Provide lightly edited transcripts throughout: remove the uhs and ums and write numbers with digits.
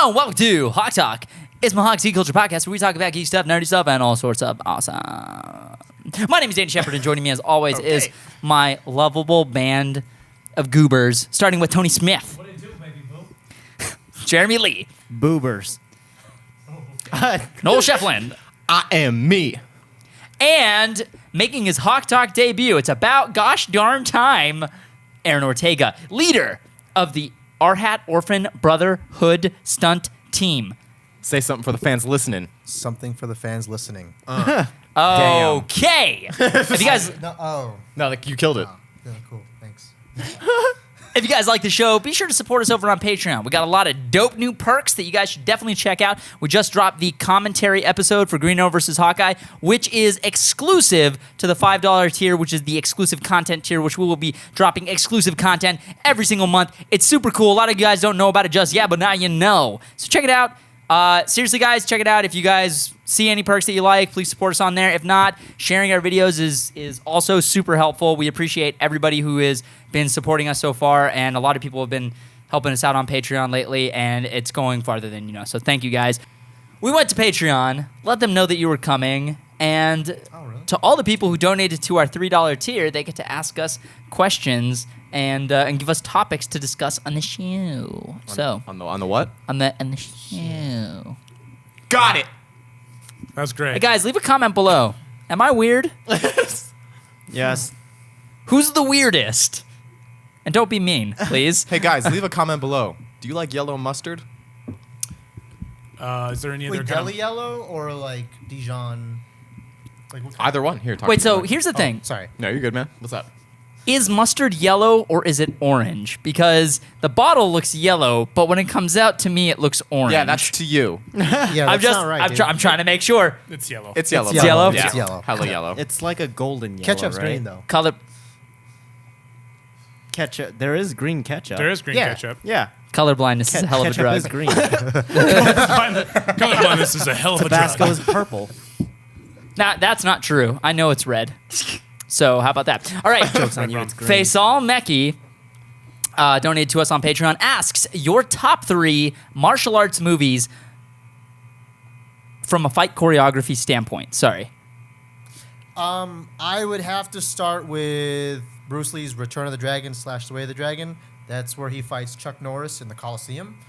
Hello, welcome to HawkTalk. It's my Hawk Culture podcast where we talk about geek stuff, nerdy stuff, and all sorts of awesome. My name is Danny Shepard, and joining me as always is my lovable band of goobers, starting with Tony Smith. What do you do, baby boo? Jeremy Lee. Boobers. Noel Shefflin. I am me. And making his HawkTalk debut, it's about gosh darn time, Aaron Ortega, leader of the R-Hat Orphan Brotherhood stunt team. Say something for the fans listening. Something for the fans listening. Okay. If you guys No, You killed it. yeah, cool. Thanks. If you guys like the show, be sure to support us over on Patreon. We got a lot of dope new perks that you guys should definitely check out. We just dropped the commentary episode for Green Arrow vs. Hawkeye, which is exclusive to the $5 tier, which is the exclusive content tier, which we will be dropping exclusive content every single month. It's super cool. A lot of you guys don't know about it just yet, but now you know. So check it out. Seriously, guys, check it out. If you guys see any perks that you like, please support us on there. If not, sharing our videos is also super helpful. We appreciate everybody who has been supporting us so far, and a lot of people have been helping us out on Patreon lately, and it's going farther than you know. So thank you, guys. We went to Patreon, let them know that you were coming, and to all the people who donated to our $3 tier, they get to ask us questions and give us topics to discuss on the show. On the what? On the show. Got it. That's great. Hey guys, leave a comment below. Am I weird? Yes. Who's the weirdest? And don't be mean, please. Hey guys, leave a comment below. Do you like yellow mustard? Is there any other Wait, kind deli yellow or like Dijon? Like what kind Either one. Here, talk Wait, to so me. here's the thing. Sorry. No, you're good, man. What's up? Is mustard yellow or is it orange? Because the bottle looks yellow, but when it comes out to me, it looks orange. Yeah, that's to you. Yeah, that's not right, dude. I'm trying to make sure. It's yellow. It's yellow. It's yellow? Yeah. It's yellow. Hella yellow. It's like a golden yellow, Ketchup's right? green though. Color Ketchup. There is green ketchup. There is green Yeah. ketchup. Yeah. color blindness is a hell of a Ketchup drug. is green. Colorblindness is a hell of a Tabasco drug. is purple. Nah, that's not true. I know it's red. So how about that? All right. Joke's on you. It's green. Faisal Meki donated to us on Patreon, asks your top 3 martial arts movies from a fight choreography standpoint. Sorry. I would have to start with Bruce Lee's Return of the Dragon / The Way of the Dragon. That's where he fights Chuck Norris in the Coliseum.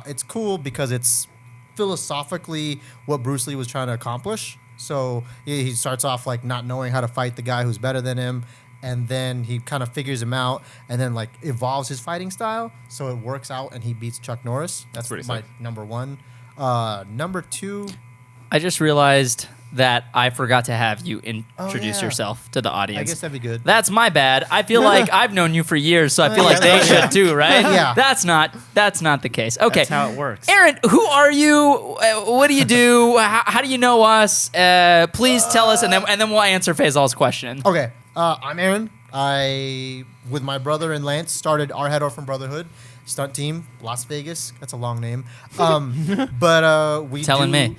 It's cool because it's philosophically what Bruce Lee was trying to accomplish. So he starts off like not knowing how to fight the guy who's better than him, and then he kind of figures him out, and then like evolves his fighting style, so it works out, and he beats Chuck Norris. That's pretty my sick. number 1. Number 2. I just realized that I forgot to have you introduce yeah. yourself to the audience. I guess that'd be good. That's my bad. I feel like I've known you for years, so I feel like they should too, right? Yeah. That's not the case. Okay. That's how it works. Aaron, who are you? What do you do? How do you know us? Please tell us, and then we'll answer Faisal's question. Okay, I'm Aaron. I, with my brother and Lance, started R-Hat Orphan Brotherhood stunt team, Las Vegas. That's a long name. But we Telling do- me.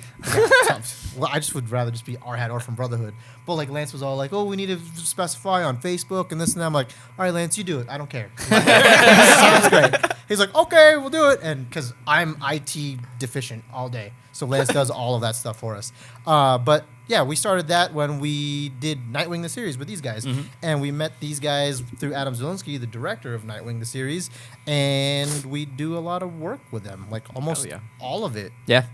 Well, I just would rather just be R-Hat Orphan Brotherhood. But like Lance was all like, "Oh, we need to specify on Facebook and this and that." I'm like, "All right, Lance, you do it. I don't care." Sounds great. He's like, "Okay, we'll do it." And because I'm IT deficient all day, so Lance does all of that stuff for us. But yeah, we started that when we did Nightwing the series with these guys, and we met these guys through Adam Zielinski, the director of Nightwing the series, and we do a lot of work with them, like almost Hell yeah. all of it. Yeah.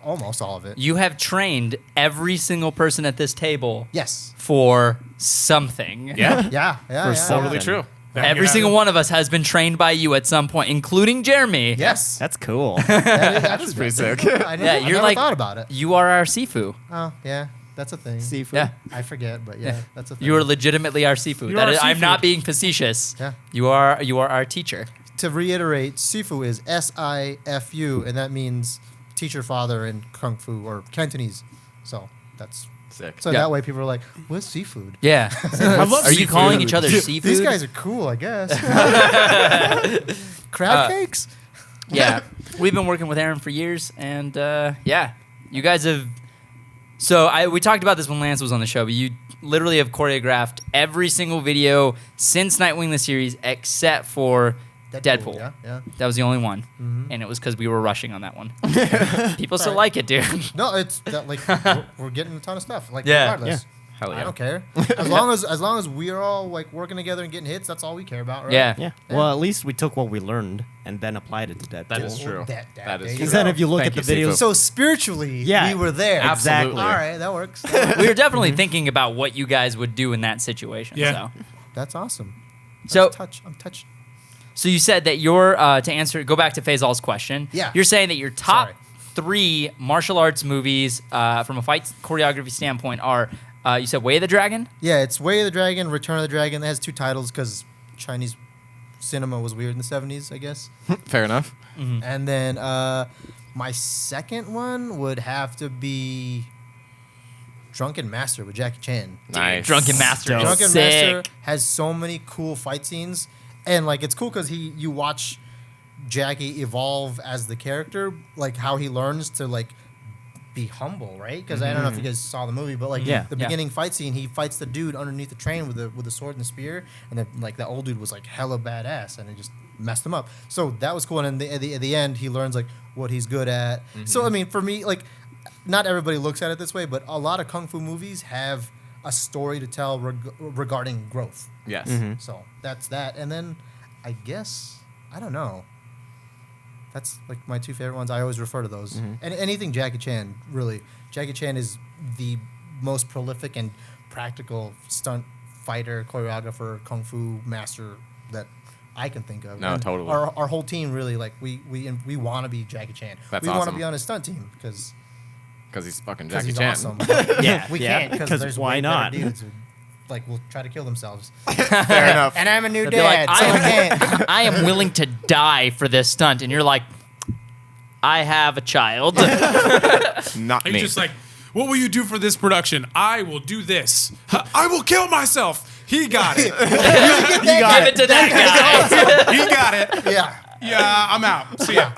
Almost all of it. You have trained every single person at this table Yes. for something. Yeah. Yeah. Totally true. Every single one of us has been trained by you at some point, including Jeremy. Yes. That's cool. That's pretty sick. I you're never like thought about it. You are our Sifu. Oh, yeah. That's a thing. Seafood. Yeah. I forget, but yeah, that's a thing. You are legitimately our Sifu. You are our I'm not Sifu. being facetious. Yeah. You are our teacher. To reiterate, Sifu is SIFU, and that means teacher father in Kung Fu or Cantonese. So that's Sick. so Yeah. that way people are like, "What's seafood?" Yeah. I love Are you seafood. calling each other seafood? These guys are cool, I guess. Crab cakes. Yeah. We've been working with Aaron for years, and yeah, you guys have. So we talked about this when Lance was on the show, but you literally have choreographed every single video since Nightwing the series, except for Deadpool. Yeah. That was the only one, and it was because we were rushing on that one. People still like it, dude. No, it's that, like we're getting a ton of stuff. Like Yeah. regardless. Hell I yeah. don't care. As long as we're all like working together and getting hits, that's all we care about, right? Yeah. Yeah. Well, at least we took what we learned and then applied it to Deadpool. That is true. That That is there you Because true. then if you look Thank at the you, videos, Sifu. So spiritually, Yeah. we were there. Exactly. All right, that works. We were definitely thinking about what you guys would do in that situation. Yeah. That's awesome. So, I'm touched. so you said that your go back to Faisal's question. Yeah. You're saying that your top Sorry. 3 martial arts movies from a fight choreography standpoint are you said Way of the Dragon. Yeah, it's Way of the Dragon, Return of the Dragon. It has 2 titles because Chinese cinema was weird in the 70s, I guess. Fair enough. And then my second one would have to be Drunken Master with Jackie Chan. Nice. Drunken Master. is Drunken sick. Master has so many cool fight scenes, and like it's cool because you watch Jackie evolve as the character, like how he learns to like be humble, right? Because I don't know if you guys saw the movie, but like Yeah. the Yeah. beginning fight scene, he fights the dude underneath the train with the sword and the spear, and then like the old dude was like hella badass, and it just messed him up. So that was cool, and at the end, he learns like what he's good at. So I mean, for me, like not everybody looks at it this way, but a lot of kung fu movies have a story to tell regarding growth. Yes. So that's that. And then I guess, I don't know. That's like my 2 favorite ones. I always refer to those. And anything Jackie Chan, really. Jackie Chan is the most prolific and practical stunt fighter, choreographer, kung fu master that I can think of. No, And totally. Our whole team really, like, we want to be Jackie Chan. That's we want to awesome. be on his stunt team because Because he's fucking Jackie he's Chan. awesome. Yeah, we yeah, can't because 'cause there's why way better not? dudes who, like, will try to kill themselves. Fair enough. And I'm a new They'd be like, dad, so I can't. I am willing to die for this stunt, and you're like, I have a child. Not He's me. just like, what will you do for this production? I will do this. I will kill myself. He got it. Give it to that guy. He got it. Yeah. Yeah, I'm out. See ya.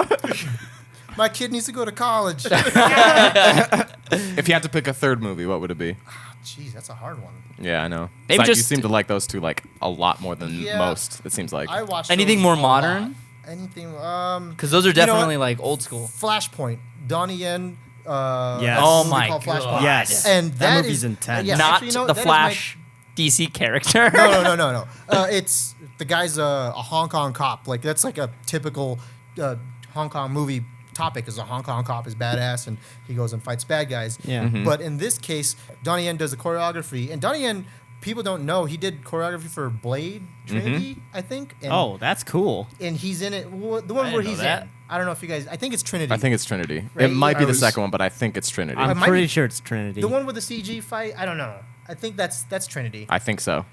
My kid needs to go to college. If you had to pick a third movie, what would it be? Jeez, that's a hard one. Yeah, I know. They've It's like, you just- seem to like those 2 like a lot more than Yeah. most. It seems like. I watched Anything those more a modern? lot. Anything, Because those are You know definitely what? like old school. Flashpoint, Donnie Yen. Yes. Oh movie my called God. Flashpoint. Yes. And That movie's is intense. yeah, Not actually, you know, the that is my- Flash DC character. No. It's the guy's a Hong Kong cop. Like that's like a typical Hong Kong movie topic. Is a Hong Kong cop is badass and he goes and fights bad guys. Yeah. But in this case, Donnie Yen does the choreography, and Donnie Yen, people don't know he did choreography for Blade Trinity, I think. And, Oh, that's cool. and he's in it. The one didn't where know he's that. in. I don't know if you guys. I think it's Trinity. I think it's Trinity. Right? It might be I the was- second one, but I think it's Trinity. I'm might pretty be- sure it's Trinity. the one with the CG fight. I don't know. I think that's Trinity. I think so.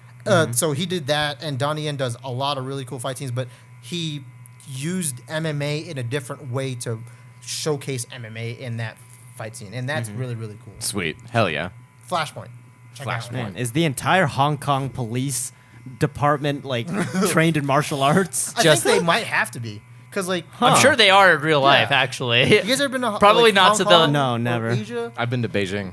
So he did that, and Donnie Yen does a lot of really cool fight scenes, but he used MMA in a different way to showcase MMA in that fight scene, and that's really, really cool. Sweet. Hell yeah. Flashpoint. Check it out. Man, is the entire Hong Kong police department like trained in martial arts? I Just- think they might have to be, because like, I'm sure they are in real life, Yeah. actually. you guys ever been to Probably like, not Hong to the- Kong No, or never. Asia? I've been to Beijing.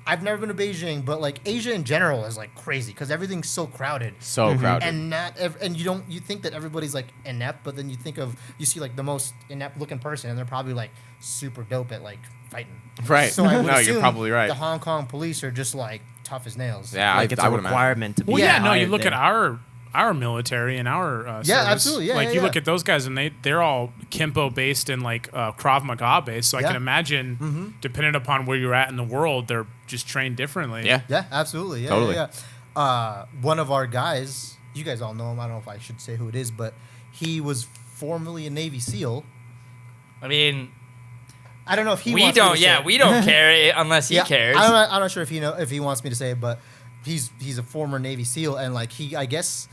I've never been to Beijing, but like Asia in general is like crazy because everything's so crowded. So crowded. And you think that everybody's like inept, but then you see like the most inept looking person, and they're probably like super dope at like fighting. Right. So I would No, you're assume probably right. The Hong Kong police are just like tough as nails. Yeah, Like it's I a would imagine. requirement to be. Well, yeah, no, you hired look there. at our military and our service. absolutely, yeah, like yeah, you yeah. look at those guys and they're all Kimpo based and like Krav Maga based. So I Yeah. can imagine, depending upon where you're at in the world, they're just trained differently. Yeah. Yeah, absolutely. Yeah, Totally. yeah. One of our guys, you guys all know him. I don't know if I should say who it is, but he was formerly a Navy SEAL. I mean, I don't know if he. we wants me don't. to say Yeah, it. we don't care unless he cares. I'm not sure if if he wants me to say it, but he's a former Navy SEAL, and like I guess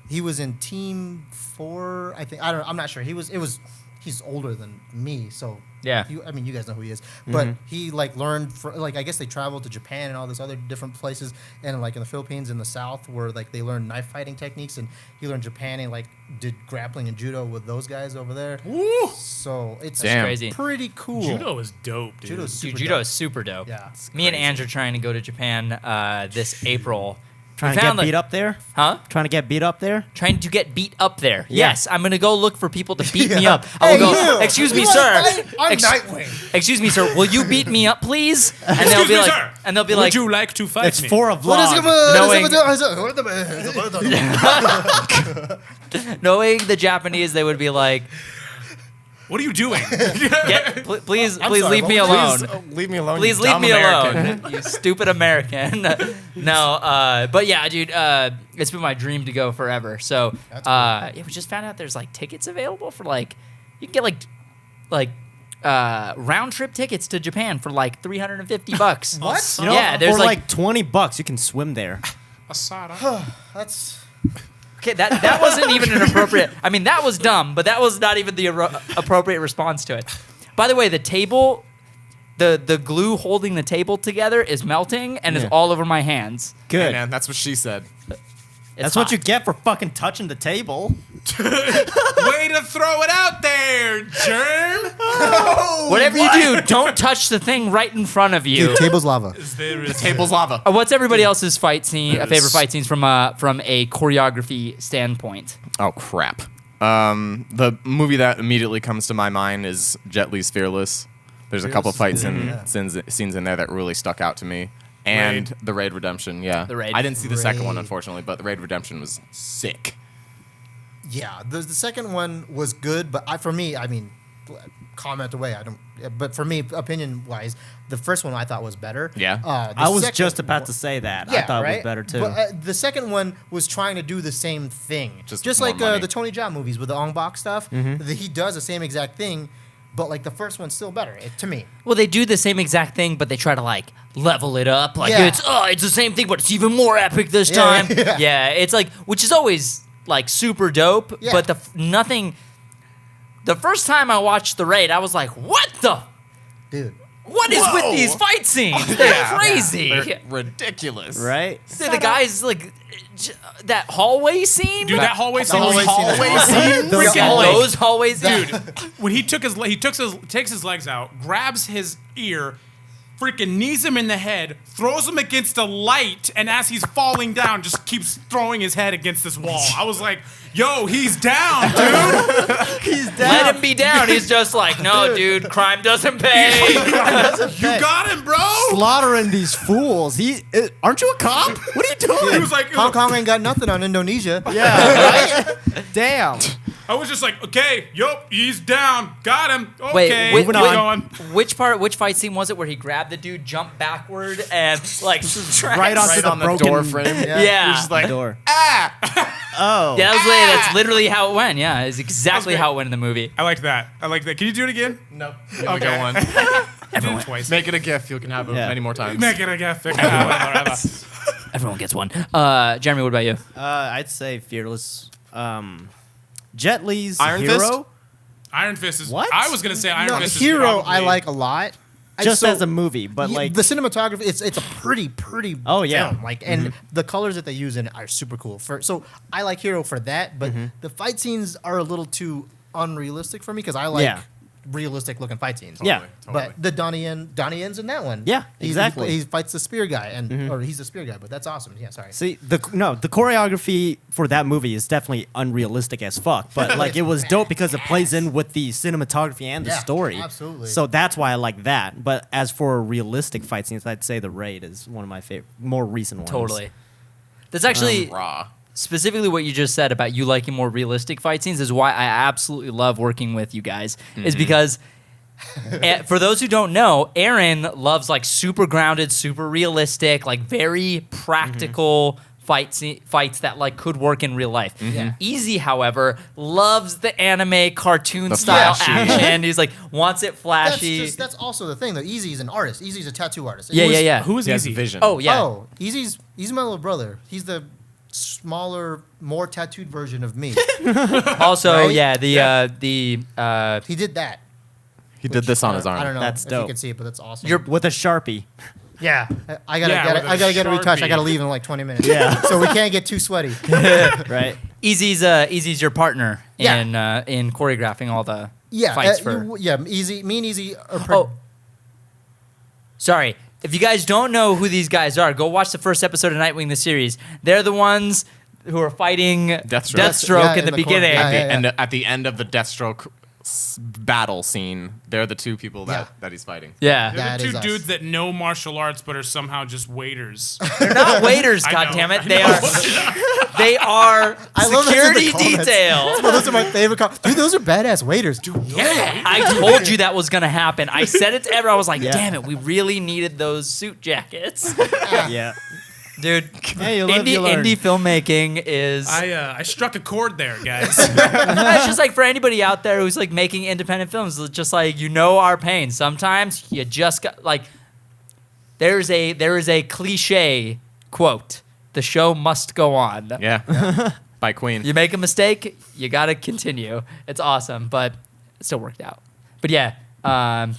he was in Team 4. I think I'm not sure. He's older than me, so Yeah. I mean, you guys know who he is, but he like learned I guess they traveled to Japan and all this other different places, and like in the Philippines in the South where like they learned knife fighting techniques, and he learned Japan and like did grappling and judo with those guys over there. Woo! So it's Damn. Crazy. pretty cool. Judo is dope, dude. Judo's Dude, super judo dope. is super dope. Yeah. Me and Andrew are trying to go to Japan this April. Trying to get beat up there? Huh? Trying to get beat up there? Trying to get beat up there. Yeah. Yes, I'm gonna go look for people to beat me up. I Hey, will go. you! Excuse me, You sir. wanna fight? I'm Nightwing. Excuse me, sir. Will you beat me up, please? And they'll Excuse be me, like, sir. and they'll be Would like, you like to fight It's me? for a vlog. knowing the Japanese, they would be like, What are you doing? please sorry, leave what me was alone. Please, leave me alone. Please you leave dumb me American. alone, you stupid American. But yeah, dude, it's been my dream to go forever. So yeah, we just found out there's like tickets available for like, you can get like round trip tickets to Japan for like $350. What? You know, Yeah, there's for like- like $20, you can swim there. Asada. That's Okay, that wasn't even an appropriate. I mean, that was dumb, but that was not even the appropriate response to it. By the way, the table, the glue holding the table together is melting and is Yeah. all over my hands. Hey, Good. man, that's what she said. It's That's what hot. you get for fucking touching the table. Way to throw it out there, germ. Whatever you do, don't touch the thing right in front of you. dude, table's lava. The table's lava. What's everybody else's fight scene? Favorite fight scenes from a choreography standpoint? Oh crap. The movie that immediately comes to my mind is Jet Li's Fearless. There's a couple fight scenes in there that really stuck out to me. And Raid. the Raid Redemption, yeah. The Raid. I didn't see the second one, Raid. unfortunately, but the Raid Redemption was sick. Yeah, the second one was good, but for me, I mean, comment away. I don't. But for me, opinion wise, the first one I thought was better. Yeah. The I was second just about one- to say that. Yeah, I thought right? it was better too. But the second one was trying to do the same thing, Just just more like money. the Tony Jaa movies with the Ong Bak stuff. Mm-hmm. He does the same exact thing, but like the first one's still better to me. Well, they do the same exact thing, but they try to like level it up. Like Yeah. it's the same thing, but it's even more epic this Yeah, time. yeah. Yeah, it's like, which is always like super dope. Yeah. But nothing. The first time I watched The Raid, I was like, what the. Dude, What is with Whoa. these fight scenes? They're crazy. They're ridiculous. right? So the guys like that hallway scene. Dude, that hallway scene. hallway scene. Those Freaking hallways. those hallways, Dude, when he takes his legs out, grabs his ear, freaking knees him in the head, throws him against a light, and as he's falling down, just keeps throwing his head against this wall. I was like, "Yo, he's down, dude." He's down. Let him be down. He's just like, no, dude, crime doesn't pay. You got him, bro. Slaughtering these fools. Aren't you a cop? What are you doing? He was like, Hong Kong ain't got nothing on Indonesia. Yeah, right? Damn. I was just like, okay, yup, he's down, got him. Okay, Wait, keep moving on. going. which fight scene was it where he grabbed the dude, jumped backward, and like Right onto Right the on the broken door frame. Yeah. You're just like, door. ah! Oh. Yeah, that's literally how it went. Yeah, it's exactly great. how it went in the movie. I like that. Can you do it again? No. Okay. Only go one. Everyone twice. Make it a GIF. You can have it Yeah. many more times. Make it a gift. Everyone gets one. Jeremy, what about you? I'd say Fearless. Jet Li's Iron Hero. Fist? Iron Fist is. What? I was gonna say Iron No, Fist is Hero probably, I like a lot. Just So- as a movie, but Yeah, like the cinematography, it's a pretty Oh, yeah. film. Like, and the colors that they use in it are super cool. So I like Hero for that, but the fight scenes are a little too unrealistic for me because I like Yeah. realistic looking fight scenes. Yeah. But the Donnie Yen's in that one. Yeah, He's- exactly. He fights the spear guy, or he's the spear guy. But that's awesome. Yeah, sorry. See, the choreography for that movie is definitely unrealistic as fuck, but like it was dope because it plays in with the cinematography and the Yeah, story. absolutely. So that's why I like that. But as for realistic fight scenes, I'd say The Raid is one of my favorite, more recent ones. Totally. That's actually Raw. specifically what you just said about you liking more realistic fight scenes is why I absolutely love working with you guys. Is because for those who don't know, Aaron loves like super grounded, super realistic, like very practical fights that like could work in real life. Yeah. Easy, however, loves the anime cartoon style flashy. action. He's like wants it That's flashy. that's also the thing though. Easy's an artist. Easy's a tattoo artist. Yeah. Who is He has Easy? vision. Oh yeah. Oh, Easy's my little brother. He's the smaller, more tattooed version of me. Also, Right? yeah, He did that. He did this on his arm. I don't know That's if you dope. can see it, but that's awesome. With a Sharpie. Yeah, I gotta Yeah, get with it. a I gotta get it retouched. I Sharpie. gotta leave in like 20 minutes. Yeah. so we can't get too sweaty. Right. Easy's your partner Yeah. in choreographing all the Yeah, fights for. Easy. Me and Easy are Oh, sorry. if you guys don't know who these guys are, go watch the first episode of Nightwing the series. They're the ones who are fighting Deathstroke Yeah, in the corner. beginning. Yeah, yeah. And at the end of the Deathstroke battle scene, they're the two people that he's fighting. Yeah. They're That the is two us. dudes that know martial arts but are somehow just waiters. They're not waiters, I know, goddammit. I They know. are they are I love that's in the security comments. detail. Those are my favorite. Dude, those are badass waiters. Dude, Yeah, I told you that was gonna happen. I said it to everyone. I was like, Yeah. damn it, we really needed those suit jackets. Yeah. Dude, Hey, you live, you learn. indie filmmaking is I struck a chord there, guys. it's just like for anybody out there who's like making independent films, it's just like our pain. Sometimes you just got like there is a cliche quote. The show must go on. Yeah. By Queen. You make a mistake, you gotta continue. It's awesome, but it still worked out. But yeah,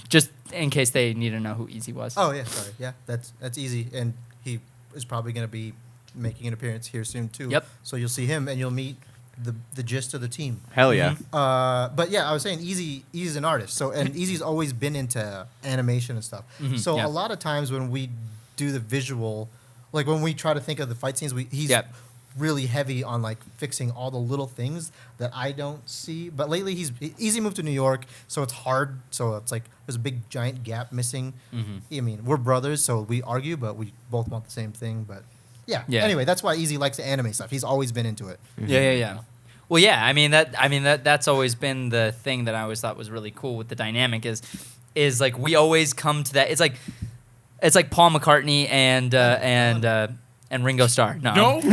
just in case they need to know who Easy was. Oh yeah, sorry. Yeah, that's easy, and he is probably going to be making an appearance here soon too. Yep. So you'll see him, and you'll meet the gist of the team. Hell yeah. But yeah, I was saying Easy's an artist, so and Easy's always been into animation and stuff. So Yeah. a lot of times when we do the visual, like when we try to think of the fight scenes, he's Yep. really heavy on like fixing all the little things that I don't see. But lately Easy moved to New York, so it's hard. So it's like there's a big giant gap missing. I mean, we're brothers, so we argue, but we both want the same thing. But yeah. Yeah. Anyway, that's why Easy likes the anime stuff. He's always been into it. Yeah. Well, yeah. I mean that's always been the thing that I always thought was really cool with the dynamic is like we always come to that. It's like Paul McCartney and Ringo Starr. No, It's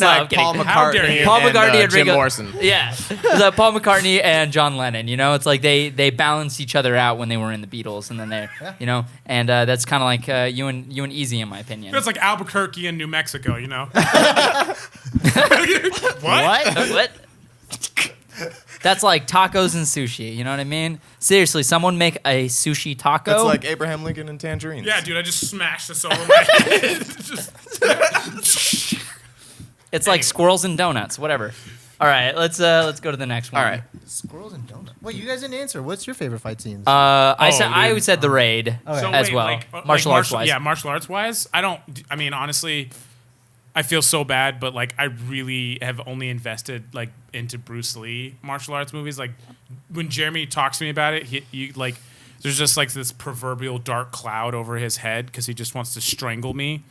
No, I'm like kidding. Paul How dare McCartney, you. Paul McCartney and Jim Ringo Morrison. Yeah, it's like Paul McCartney and John Lennon. You know, it's like they balanced each other out when they were in the Beatles, and then Yeah. you know, and that's kind of like you and Easy in my opinion. It's like Albuquerque and New Mexico, you know? What? What? That's like tacos and sushi. You know what I mean? Seriously, someone make a sushi taco. It's like Abraham Lincoln and tangerines. Yeah, dude, I just smashed this over my head. It's like squirrels and donuts. Whatever. All right, let's go to the next one. All right. Squirrels and donuts. Wait, you guys didn't answer. What's your favorite fight scenes? I said the raid as wait, well. like, Martial arts wise. Yeah, martial arts wise. I mean, honestly, I feel so bad, but like I really have only invested like into Bruce Lee martial arts movies. Like when Jeremy talks to me about it, he like there's just like this proverbial dark cloud over his head because he just wants to strangle me.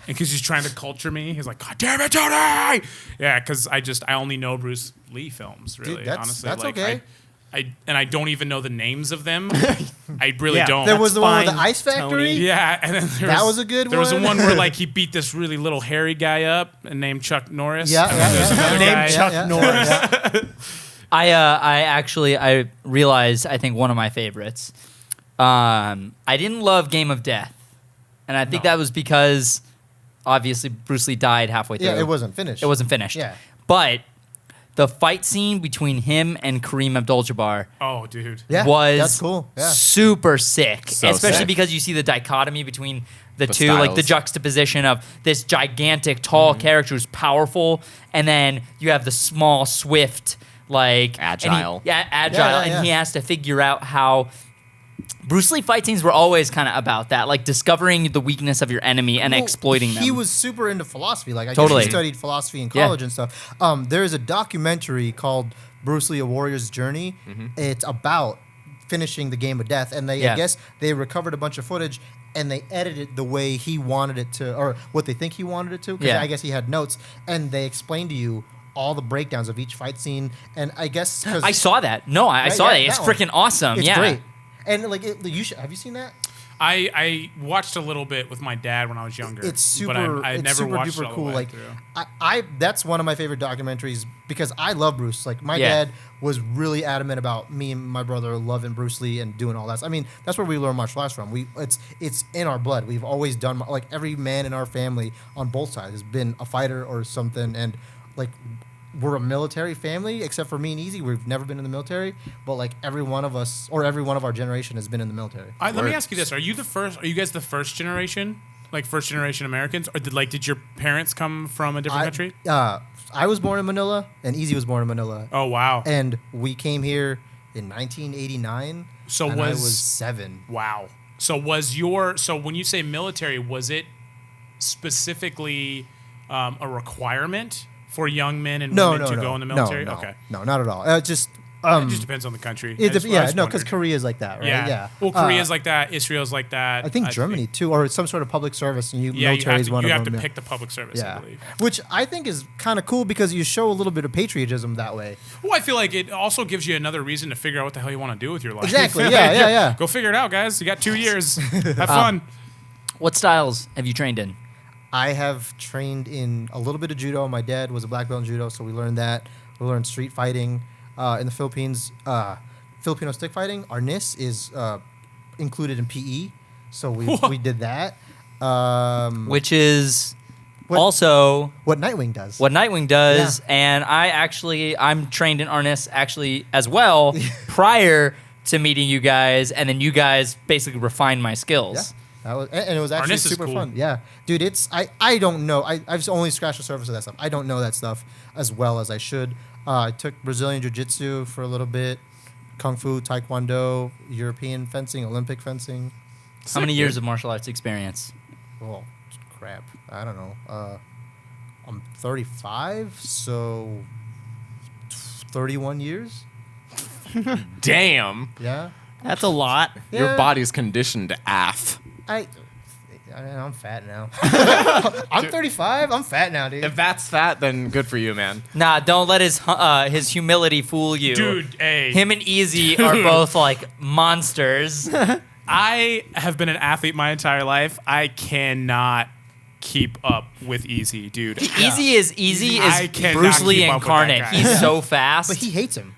And because he's trying to culture me, he's like, "God damn it, Tony!" Yeah, because I only know Bruce Lee films. Really, Dude, honestly, that's like, okay. I don't even know the names of them. I really Yeah. don't. there was the one with the fine, Ice Factory. Tony. Yeah, and then That was a good There was one. one where like he beat this really little hairy guy up and named Chuck Norris. Yeah, And then there's another Named guy- Chuck Norris. Yeah. I realized I think one of my favorites. I didn't love Game of Death, and I think that was because obviously Bruce Lee died halfway through. Yeah, it wasn't finished. It wasn't finished. Yeah. But the fight scene between him and Kareem Abdul-Jabbar Oh, dude. Yeah, was that's cool. Yeah. super sick, So especially sick. because you see the dichotomy between the The two, like the styles. juxtaposition of this gigantic, tall character who's powerful, and then you have the small, swift, like Agile. agile, Yeah, and yeah. he has to figure out how. Bruce Lee fight scenes were always kind of about that, like discovering the weakness of your enemy and Well, exploiting them. He was super into philosophy. Like I Totally. guess he studied philosophy in Yeah. college and stuff. There is a documentary called Bruce Lee: A Warrior's Journey. It's about finishing the Game of Death, and I Yeah. guess they recovered a bunch of footage and they edited it the way he wanted it to, or what they think he wanted it to. Because Yeah. I guess he had notes, and they explained to you all the breakdowns of each fight scene. And I guess 'cause- I saw that. No, I Right, saw yeah, that. It's that one. freaking awesome. it's yeah. great. And like you should have you seen that? I watched a little bit with my dad when I was younger. It's super. But I it's never super watched it duper all cool. the way Like, through. I that's one of my favorite documentaries because I love Bruce. Like, my Yeah. dad was really adamant about me and my brother loving Bruce Lee and doing all that. I mean, that's where we learn martial arts from. It's in our blood. We've always done like every man in our family on both sides has been a fighter or something, and like. We're a military family, except for me and Easy. We've never been in the military, but like every one of us or every one of our generation has been in the military. Let me ask you this: Are you guys the first generation, like first generation Americans, or did your parents come from a different country? I was born in Manila, and Easy was born in Manila. Oh wow! And we came here in 1989. So and I was- was 7. Wow. So when you say military, was it specifically a requirement for young men and women to go in the military? Okay. No, not at all. It just depends on the country. because wondered. Korea's like that, right? Yeah. Well, Korea's like that. Israel's like that. I think Germany too, or some sort of public service, and military is one you of have them. to pick the public service, I believe. Which I think is kind of cool because you show a little bit of patriotism that way. Well, I feel like it also gives you another reason to figure out what the hell you want to do with your life. Exactly. Yeah. Go figure it out, guys. You got 2 years. Have fun. What styles have you trained in? I have trained in a little bit of judo. My dad was a black belt in judo, so we learned that. We learned street fighting. In the Philippines, Filipino stick fighting, our NIS is included in PE, so we did that. Which is What- also What Nightwing does. what Nightwing does, and I'm trained in Arnis actually as well prior to meeting you guys, and then you guys basically refined my Yeah. skills. And it was actually Arnis is super cool. fun. Yeah. Dude, I don't know. I've only scratched the surface of that stuff. I don't know that stuff as well as I should. I took Brazilian Jiu-Jitsu for a little bit, Kung Fu, Taekwondo, European fencing, Olympic fencing. How many years of martial arts experience? Oh, crap. I don't know. I'm 35, so 31 years. Damn. Yeah. That's a lot. Your Yeah. body's conditioned to ath. I'm fat now. I'm 35. I'm fat now, dude. If that's fat, then good for you, man. Nah, don't let his humility fool you. Dude, hey. Him and Easy are both like monsters. I have been an athlete my entire life. I cannot keep up with Easy, dude. Easy is I cannot Bruce Lee keep up with that incarnate. guy. He's so fast. But he hates him.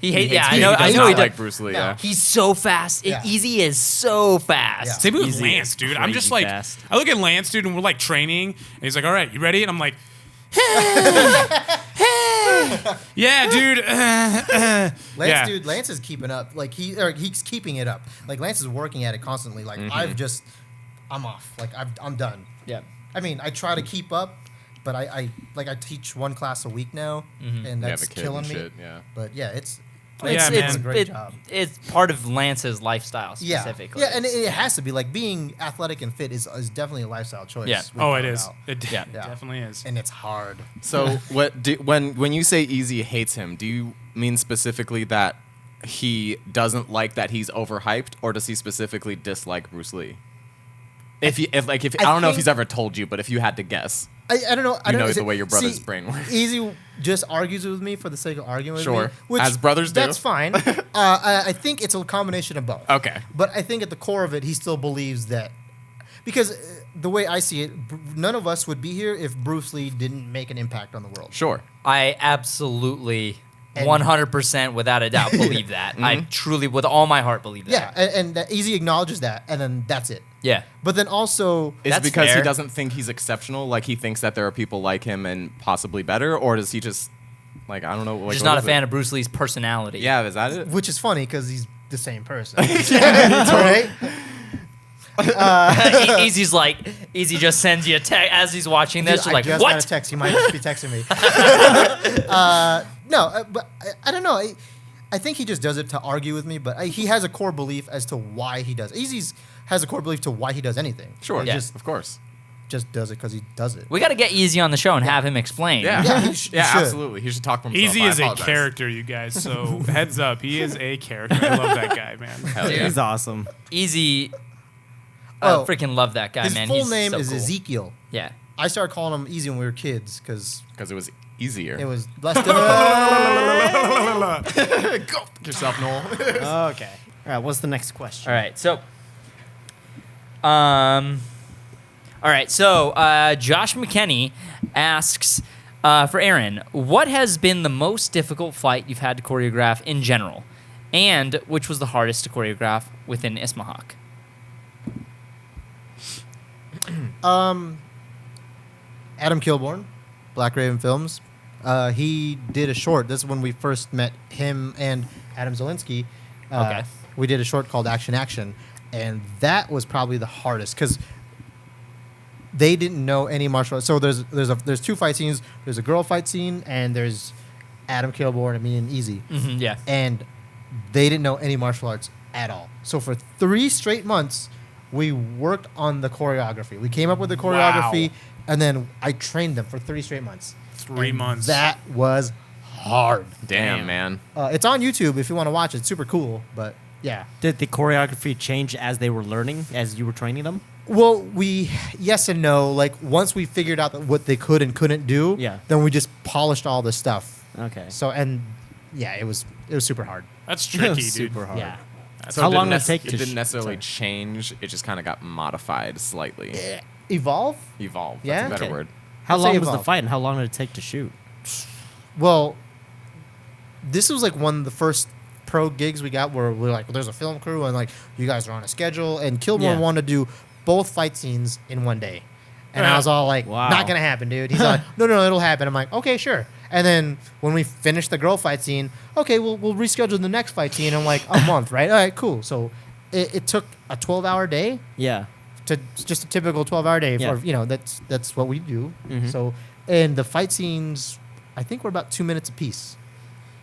He hates. He Yeah, hates I me. know. He I does know. not He like does. Bruce Lee. No. Yeah. He's so fast. Yeah. Easy is so fast. Yeah. Same with Easy Lance, is dude. I'm just crazy like, fast. I look at Lance, dude, and we're like training, and he's like, all right, you ready? And I'm like, yeah, dude. Lance is keeping up. Like he's keeping it up. Like Lance is working at it constantly. Like I'm off. Like I'm done. Yeah. I mean, I try to keep up, but I teach one class a week now, and Yeah, that's the kid killing and me. shit, yeah. But yeah, it's Yeah, doing man. a great job. It's part of Lance's lifestyle Yeah, specifically. yeah, and it has to be like being athletic and fit is definitely a lifestyle choice. Yeah. we Oh, it found is. out. It Yeah. definitely is. And it's hard. So when you say Easy hates him, do you mean specifically that he doesn't like that he's overhyped, or does he specifically dislike Bruce Lee? I don't know if think- he's ever told you, but if you had to guess. I don't know. I You don't know is the it- way your brother's see, brain works. Easy just argues with me for the sake of arguing with Sure. me. Which, As brothers do. That's fine. I think it's a combination of both. Okay. But I think at the core of it, he still believes that. Because the way I see it, none of us would be here if Bruce Lee didn't make an impact on the world. Sure. I absolutely, And- 100% without a doubt, believe that. I truly, with all my heart, believe that. Yeah, and that Easy acknowledges that, and then that's it. Yeah. But then also, Is it That's because he fair. doesn't think he's exceptional? Like he thinks that there are people like him and possibly better, or does he just like I don't know? Like, Just what not a is fan it? of Bruce Lee's personality. Yeah, is that it? which is funny because he's the same person. Right? Easy's like, Easy just sends you a text as he's watching this. Dude, You're I like, just got a what? text. He might just be texting me. But I don't know. I think he just does it to argue with me, but he has a core belief as to why he does. Easy's has a core belief to why he does anything. Sure. He Yeah. Of course. just does it because he does it. We got to get Easy on the show and have him explain. Yeah. Yeah, he should. Absolutely. He should talk for himself. Easy I is a apologize. character, you guys. So heads up, he is a character. I love that guy, man. Hell yeah. He's awesome. Easy. Oh, I freaking love that guy, His man. full He's name so is cool. Ezekiel. Yeah. I started calling him Easy when we were kids because Because it was easier. it was less. Go yourself, Noel. Okay. All right. What's the next question? All right. So, Josh McKenney asks for Aaron, what has been the most difficult fight you've had to choreograph in general, and which was the hardest to choreograph within Ismahawk? Adam Kilborn, Black Raven Films. He did a short. This is when we first met him and Adam Zielinski. Okay. We did a short called Action Action, and that was probably the hardest because they didn't know any martial arts. So there's two fight scenes. There's a girl fight scene, and there's Adam Kilborn and me and Easy. Yeah. And they didn't know any martial arts at all. So for 3 straight months, we worked on the choreography. We came up with the choreography, Wow. and then I trained them for 3 straight months. 3 And months. That was hard. Damn, man. It's on YouTube if you want to watch it. It's super cool, but yeah. Did the choreography change as they were learning, as you were training them? Well, yes and no. Like once we figured out what they could and couldn't do, Yeah. then we just polished all the stuff. Okay. So yeah, it was super hard. That's tricky, dude. Super hard. Yeah. So How it long didn't did it take to It didn't sh- necessarily sorry. change. It just kind of got modified slightly. Evolve? Evolve. Yeah? That's a better Okay. word. How I'd say long was the evolve. fight, and how long did it take to shoot? Well, this was like one of the first pro gigs we got where we're like, well, there's a film crew and like you guys are on a schedule, and Kilmore Yeah. wanted to do both fight scenes in one day. And I was all like, Wow. not gonna happen, dude. He's like, no, it'll happen. I'm like, okay, sure. And then when we finished the girl fight scene, okay, we'll reschedule the next fight scene in like a month, right? All right, cool. So it took a 12-hour day Yeah. to just a typical 12-hour day Yeah. for that's what we do. Mhm. So and the fight scenes, I think were about 2 minutes apiece,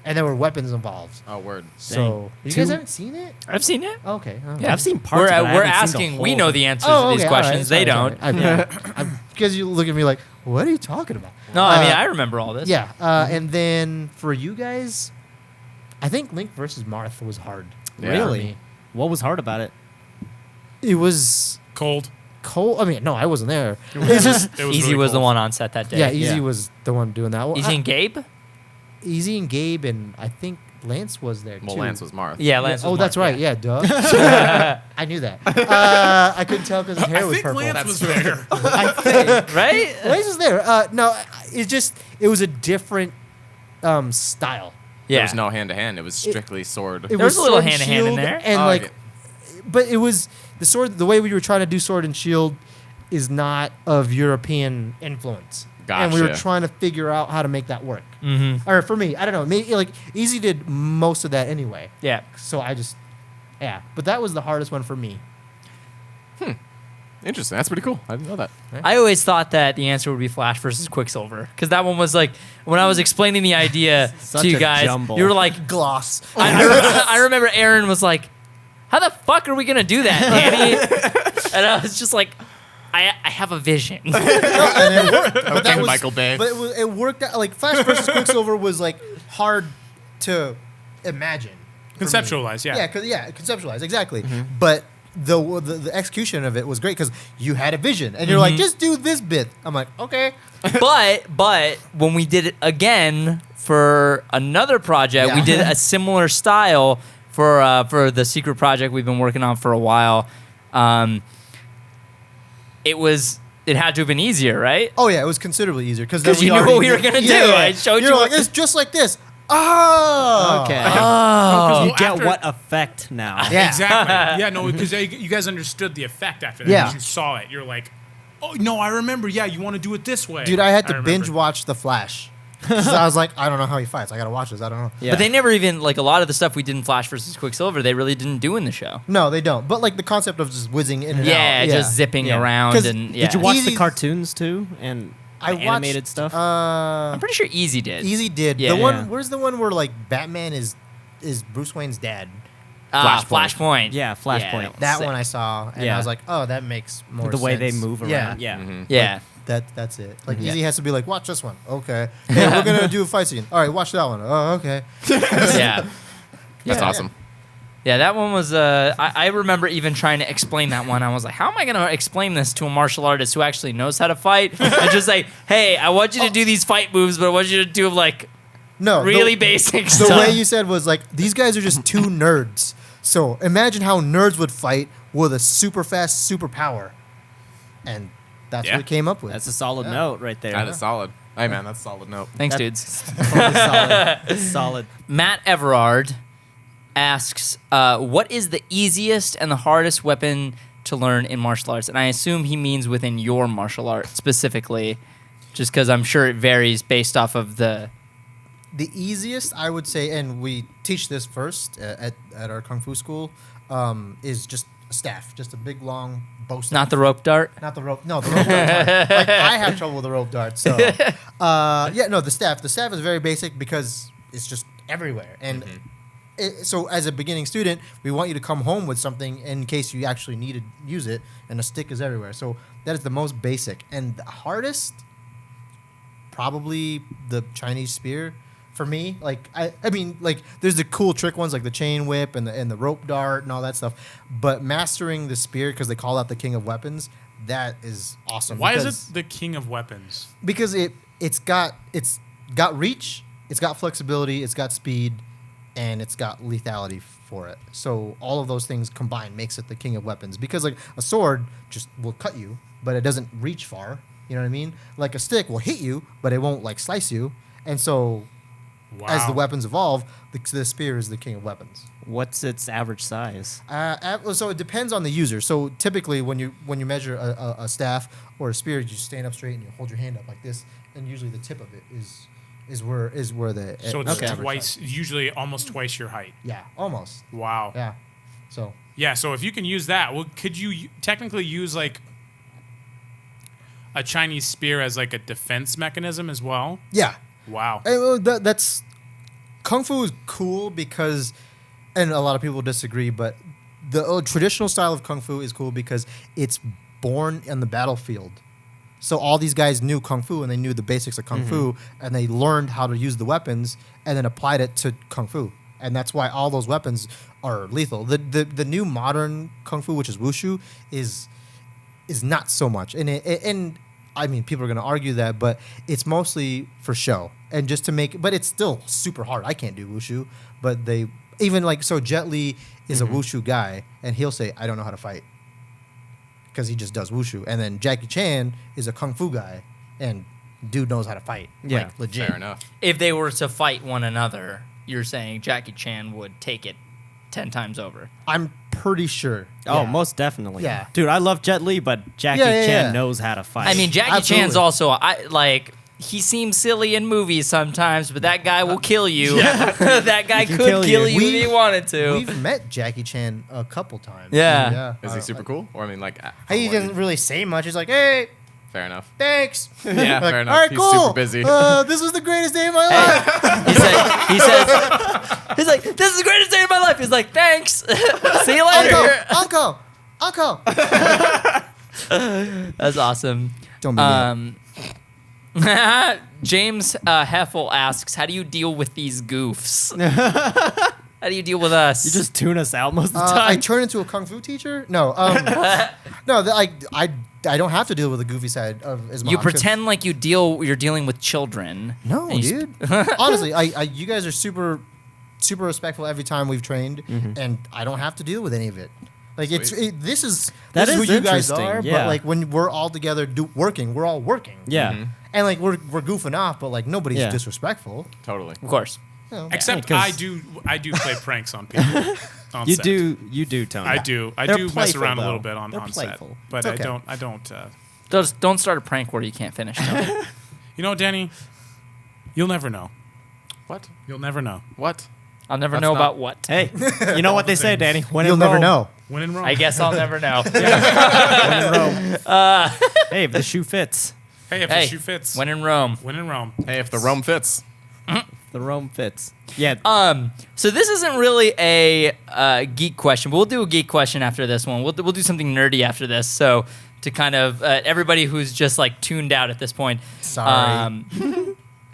and there were weapons involved. Oh, word. So you Two- guys haven't seen it? I've seen it. Okay. Yeah, I've seen parts We're, of it. I we're haven't seen the asking. We whole know thing. the answers Oh, to these okay, all right, questions. sorry, They don't. sorry. Because you look at me like, what are you talking about? No, I mean I remember all this. Yeah. And then for you guys, I think Link versus Marth was hard. Yeah. Really? What was hard about it? It was Cold. cold. I mean, no, I wasn't there. It's just It was Easy really was the cold. one on set that day. yeah, Easy Yeah. was the one doing that. Well, Easy and Gabe. Easy and Gabe, and I think Lance was there Well, too. Lance was Marth. Yeah, Lance. Oh, was that's Mark, right. Yeah, duh. I knew that. I couldn't tell because his hair I was think purple. Lance was there. I think. Right? Lance was there. No, it was a different style. Yeah. There was no hand to hand. It was strictly sword. It There was a little sword and hand-to-hand in shield, there. and Oh, like, okay. but it was the sword. The way we were trying to do sword and shield is not of European influence, and we were Gotcha. trying to figure out how to make that work. Mm-hmm. Or for me, I don't know. Maybe like Easy did most of that anyway. Yeah. So yeah. But that was the hardest one for me. Interesting. That's pretty cool. I didn't know that. I always thought that the answer would be Flash versus Quicksilver because that one was like when I was explaining the idea Such to you a guys, jumble. you were like, Gloss. I remember Aaron was like, "How the fuck are we gonna do that, Danny?" And I was just like, "I have a vision." And it worked. But Okay, Michael Bay. But it worked out. Like Flash versus Quicksilver was like hard to imagine. for me. Conceptualize, yeah. Conceptualize exactly. But the execution of it was great because you had a vision and you're like, just do this bit. I'm like, okay. but when we did it again for another project, we Yeah. did a similar style for the secret project we've been working on for a while. It had to have been easier, right? Oh yeah, it was considerably easier because 'Cause you knew what we were gonna do. I showed You're you like, what- it's just like this. Oh, Okay. Oh, You get after- what effect now? Yeah. Exactly. Yeah, no, because you guys understood the effect after that. Yeah. Because you saw it. You're like, oh, no, I remember. Yeah, you want to do it this way. Dude, I had to remember. binge watch The Flash. 'Cause I was like, I don't know how he fights. I gotta watch this. I don't know. Yeah. But they never even like a lot of the stuff we did in Flash versus Quicksilver. They really didn't do in the show. No, they don't. But like the concept of just whizzing in and out. Yeah, just zipping Yeah. around 'Cause and yeah. Did you watch the Easy- cartoons too and I the watched, animated stuff? I'm pretty sure Easy did. Easy did. Yeah. The one. Yeah. Where's the one where like Batman is Bruce Wayne's dad? Flashpoint. Yeah, Flashpoint. that one's That sick. one I saw, and Yeah. I was like, oh, that makes more the sense. way they move around. Yeah. Yeah. That's it. Like Yeah. Easy has to be like, watch this one. Okay. Hey, we're gonna do a fight scene. All right, watch that one. Oh, okay. Yeah. That's Yeah. awesome. Yeah, that one was. I remember even trying to explain that one. I was like, "How am I going to explain this to a martial artist who actually knows how to fight?" And just like, "Hey, I want you to do these fight moves, but I want you to do like No, really the, basic the stuff." way you said was like, these guys are just two nerds. So imagine how nerds would fight with a super fast superpower, and that's Yeah. what we came up with. That's a solid note right there. That is solid. Hey, man, that's a solid note. Thanks, That- dudes. Totally solid. Solid. Matt Everard asks, "What is the easiest and the hardest weapon to learn in martial arts?" And I assume he means within your martial art specifically, just because I'm sure it varies based off of the. The easiest, I would say, and we teach this first at our kung fu school, is just a staff, just a big long bow staff. Not the rope dart. Not the rope. No, the rope dart. Like I have trouble with the rope dart. So, the staff. The staff is very basic because it's just everywhere, and so as a beginning student, we want you to come home with something in case you actually need to use it, and a stick is everywhere. So that is the most basic. And the hardest, probably the Chinese spear for me. Like, I mean, like, there's the cool trick ones like the chain whip and the rope dart and all that stuff. But mastering the spear, because they call that the king of weapons, that is awesome. Why is it the king of weapons? Because it's got reach, it's got flexibility, it's got speed, and it's got lethality for it. So all of those things combined makes it the king of weapons. Because like a sword just will cut you, but it doesn't reach far. You know what I mean? Like a stick will hit you, but it won't like slice you. And so as the weapons evolve, the spear is the king of weapons. What's its average size? So it depends on the user. So typically, when you measure a staff or a spear, you stand up straight and you hold your hand up like this, and usually the tip of it is where the So it's average twice, size. usually almost twice your height. Yeah, almost. Wow. Yeah. So Yeah. So if you can use that, well, could you technically use like a Chinese spear as like a defense mechanism as well? yeah, Wow. that's kung fu is cool because, and a lot of people disagree, but the traditional style of kung fu is cool because it's born in the battlefield. So all these guys knew kung fu and they knew the basics of kung fu, and they learned how to use the weapons and then applied it to kung fu, and that's why all those weapons are lethal. The new modern kung fu, which is wushu, is not so much, and I mean, people are going to argue that, but it's mostly for show and just to make. But it's still super hard. I can't do wushu, but they even like so. Jet Li is a wushu guy, and he'll say, "I don't know how to fight," because he just does wushu. And then Jackie Chan is a kung fu guy, and dude knows how to fight. Yeah, like, legit. Fair enough. If they were to fight one another, you're saying Jackie Chan would take it 10 times over. I'm pretty sure. Oh, Yeah. most definitely. Yeah. Dude, I love Jet Li, but Jackie Yeah. Chan knows how to fight. I mean, Jackie Absolutely. Chan's also he seems silly in movies sometimes, but that guy will kill you. That guy could kill kill you. you if he wanted to. We've met Jackie Chan a couple times. Yeah. Is he super cool? Or I mean, like, He doesn't really say much. He's like, "Hey, fair enough. thanks." Yeah, Like, fair enough. All right, He's cool. super busy. This was the greatest day of my life. He's like, this is the greatest day of my life. He's like, thanks. See you later. Uncle. That's awesome. Don't be James Heffel asks, how do you deal with these goofs? How do you deal with us? you just tune us out most of the I time. turn into a kung fu teacher? No. No, I don't have to deal with the goofy side of his mom. you pretend like you're dealing with children. No, And you dude. Honestly, you guys are super respectful every time we've trained, and I don't have to deal with any of it. Like this is That who is you guys interesting, are. yeah. But like when we're all together working, we're all working. Yeah. And like we're goofing off, but like nobody's Yeah. disrespectful. Totally. Of course. You know? Except 'cause- I do play pranks on people. On You set. do, Tony. I do They're mess playful, around a though. little bit on They're set, playful. but It's okay. I don't. Don't start a prank where you can't finish. Tony. You know, Danny, you'll never know. What? You'll never know. What? I'll never That's know not- about what. Hey, you know what they say, Danny? When You'll in never Rome, know. When in Rome. I guess I'll never know. When in Rome. Hey, if the shoe fits, Hey, if Hey, the shoe fits. when in Rome. When in Rome. Hey, if the Rome fits. the Rome fits. Yeah. So this isn't really a geek question, but we'll do a geek question after this one. We'll do something nerdy after this. So to kind of everybody who's just like tuned out at this point. Sorry.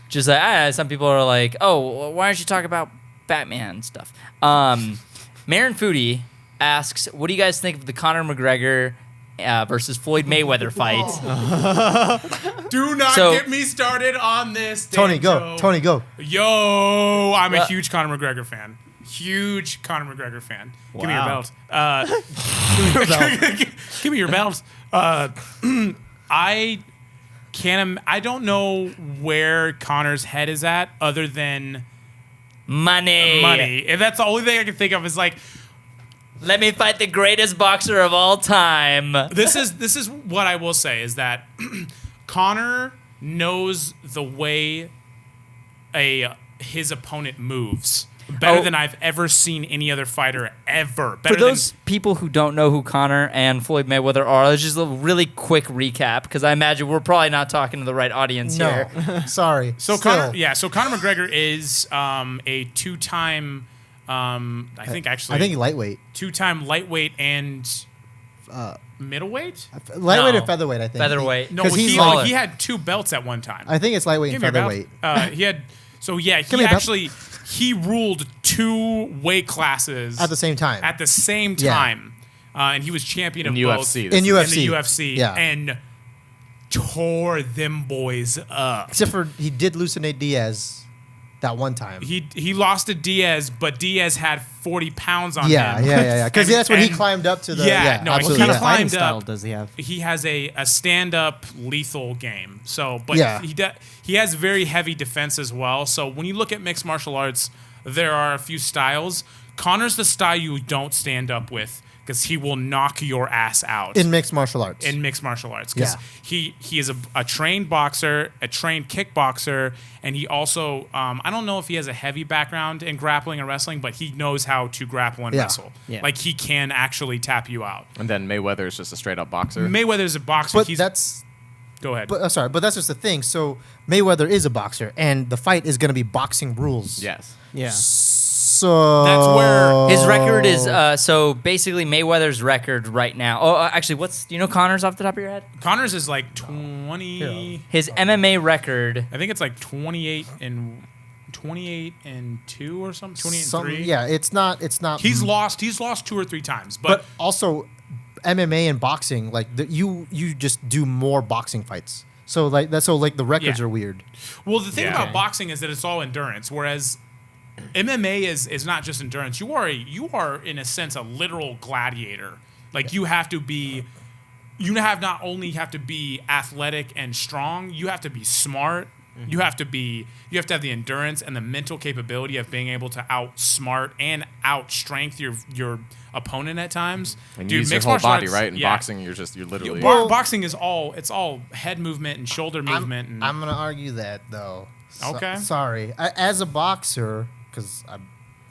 Just like some people are like, oh, why don't you talk about Batman stuff? Marin Foodie asks, what do you guys think of the Conor McGregor versus Floyd Mayweather fight? Do not So- get me started on this. Tony, go. Danjo. Tony, go. Yo, I'm a Well- huge Conor McGregor fan. Huge Conor McGregor fan. Give me your Wow. belt. Give me your belt. I can't. I don't know where Conor's head is at, other than Money. money. And that's the only thing I can think of. Is like Let me fight the greatest boxer of all time. this is what I will say is that Conor knows the way his opponent moves better Oh. than I've ever seen any other fighter ever. For Better those people who don't know who Conor and Floyd Mayweather are, let's just a really quick recap, because I imagine we're probably not talking to the right audience No. here. Sorry. So Still. Conor McGregor is a two-time I think actually. I think lightweight. 2-time lightweight and middleweight. Lightweight No. and featherweight, I think. Featherweight. No, 'Cause he's he, smaller. he had 2 belts at one time. I think it's lightweight and Give me your featherweight. belt. He had. So yeah, Give he me a belt. actually he ruled 2 weight classes At the same time. At the same Yeah. time, and he was champion In of UFC. both this In is- UFC. in the UFC. Yeah. And tore them boys up. Except for he did lose to Nate Diaz that one time. He lost to Diaz, but Diaz had 40 pounds on yeah, him. yeah. Because And- that's when he and- climbed up to the. Yeah, no, he What absolutely. kind Yeah. of fighting Climbed style up. does he have? He has a stand-up lethal game. So, but Yeah. he has very heavy defense as well. So when you look at mixed martial arts, there are a few styles. Connor's the style you don't stand up with because he will knock your ass out in mixed martial arts. in mixed martial arts because Yeah. he is a trained boxer, a trained kickboxer, and he also I don't know if he has a heavy background in grappling and wrestling, but he knows how to grapple and Yeah. wrestle. Yeah. Like he can actually tap you out. And then Mayweather is just a straight up boxer. Mayweather's a boxer. but He's that's. go ahead. But sorry, but that's just the thing. So Mayweather is a boxer, and the fight is going to be boxing rules. Yes. Yeah. So That's where His record is so basically Mayweather's record right now. Oh, actually, do you know Connor's off the top of your head? Connor's is like 20. His MMA record. I think it's like 28 and 2 or something. 28 and 3. Yeah, it's not. It's not. He's lost 2 or 3 times, but also MMA and boxing, like you just do more boxing fights. So like that's the records Yeah. are weird. well, the thing Yeah. about boxing is that it's all endurance, whereas MMA is not just endurance. You are in a sense a literal gladiator. Like you have to be. You not only have to be athletic and strong, you have to be smart. You have to have the endurance and the mental capability of being able to outsmart and outstrength your opponent at times. And Dude, use your mixed whole martial body, arts- right? In yeah. boxing, you're literally. Boxing is all head movement and shoulder movement. and I'm gonna argue that though. Okay. Sorry, as a boxer, because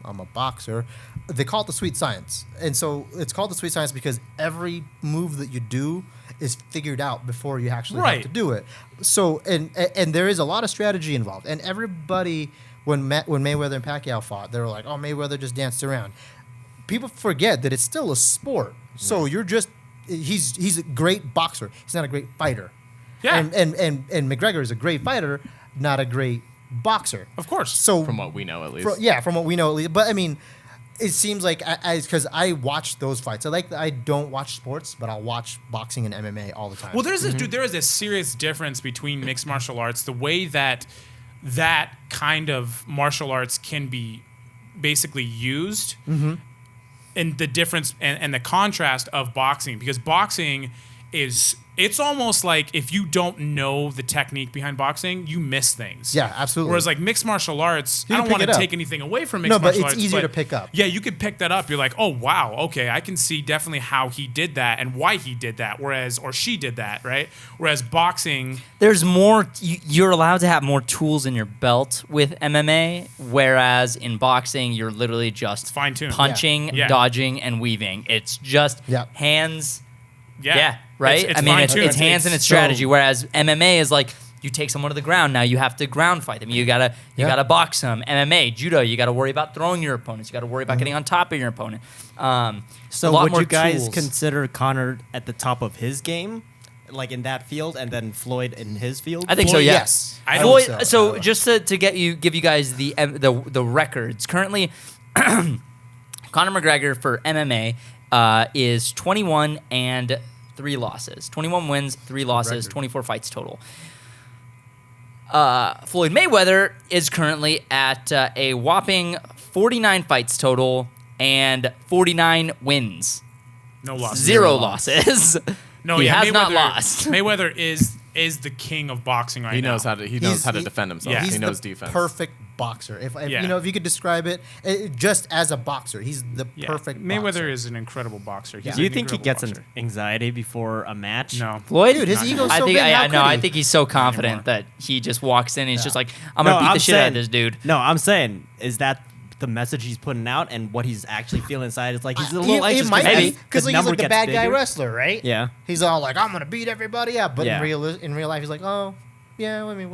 I'm a boxer. They call it the sweet science, and so it's called the sweet science because every move that you do is figured out before you actually have Right. to do it. So and there is a lot of strategy involved, and everybody when Mayweather and Pacquiao fought, they were like, "Oh, Mayweather just danced around." People forget that it's still a sport. So he's a great boxer. He's not a great fighter. Yeah. And McGregor is a great fighter, not a great boxer. of course. So From what we know, at least. from what we know at least. But I mean, it seems like because I watch those fights. I don't watch sports, but I'll watch boxing and MMA all the time. Well, there is a serious difference between mixed martial arts. The way that kind of martial arts can be basically used, and the difference and the contrast of boxing, because boxing it's almost like if you don't know the technique behind boxing, you miss things. Yeah, absolutely. Whereas like mixed martial arts, You I can don't pick want it to up. take anything away from mixed No, but martial it's arts. easier to pick up. Yeah, you could pick that up. You're like, oh wow, okay, I can see definitely how he did that and why he did that. Or she did that, right? Whereas boxing, There's more. You're allowed to have more tools in your belt with MMA, whereas in boxing, you're literally just fine-tuned. punching, Yeah. dodging, and weaving. It's just Yeah. hands. yeah, Yeah, right. It's I mean, fine-tuned. it's hands and it's strategy. Whereas MMA is like you take someone to the ground. Now you have to ground fight them. You gotta box them. MMA, judo. You gotta worry about throwing your opponents. You gotta worry about getting on top of your opponent. A So lot would more you guys tools. consider Connor at the top of his game, like in that field, and then Floyd in his field? I think so. Floyd, Yes. yes. I Floyd, think so so. just to give you guys the records currently, Conor McGregor for MMA is 21 and 3 losses. 21 wins, 3 losses, Record. 24 fights total. Floyd Mayweather is currently at a whopping 49 fights total and 49 wins. no loss. 0 losses. No, he yeah, has not Mayweather- lost. Mayweather is the king of boxing right He now. knows how to He's- defend himself. yeah. He He's knows the defense. perfect boxer. If Yeah. if you could describe it, just as a boxer, he's the Yeah. perfect. Mayweather boxer. is an incredible boxer. He's Do you an think he incredible gets boxer. an anxiety before a match? No. Floyd, Dude, his ego's I so think big, how I know. could I he? think he's so confident that he just walks in and he's just like, I'm gonna beat the shit out of this dude. No, I'm saying, is that the message he's putting out, and what he's actually feeling inside is like he's a little anxious might maybe. because he's number like the gets bad guy bigger. wrestler, right? Yeah. He's all like, I'm gonna beat everybody up, but Yeah. in real life, he's like, oh, yeah. I mean,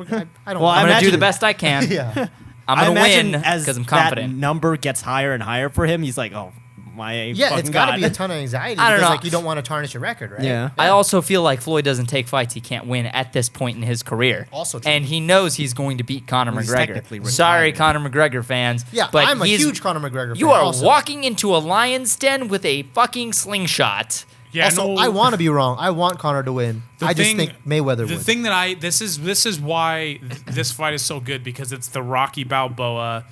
I don't. Well, I'm gonna do imagine- the best I can. yeah. I'm I gonna imagine win as because I'm that confident. number gets higher and higher for him, he's like, oh my Yeah, fucking it's got to God. be a ton of anxiety I don't because know. like you don't want to tarnish your record, right? Yeah. I also feel like Floyd doesn't take fights he can't win at this point in his career. Also true. And he knows he's going to beat Conor He's McGregor. technically Sorry, retired. Conor McGregor fans. Yeah, but I'm a he's- huge Conor McGregor fan. You are also. walking into a lion's den with a fucking slingshot. Yeah, Also, no, I want to be wrong. I want Conor to win. The I just thing- think Mayweather The wins. thing that this is why this fight is so good because it's the Rocky Balboa.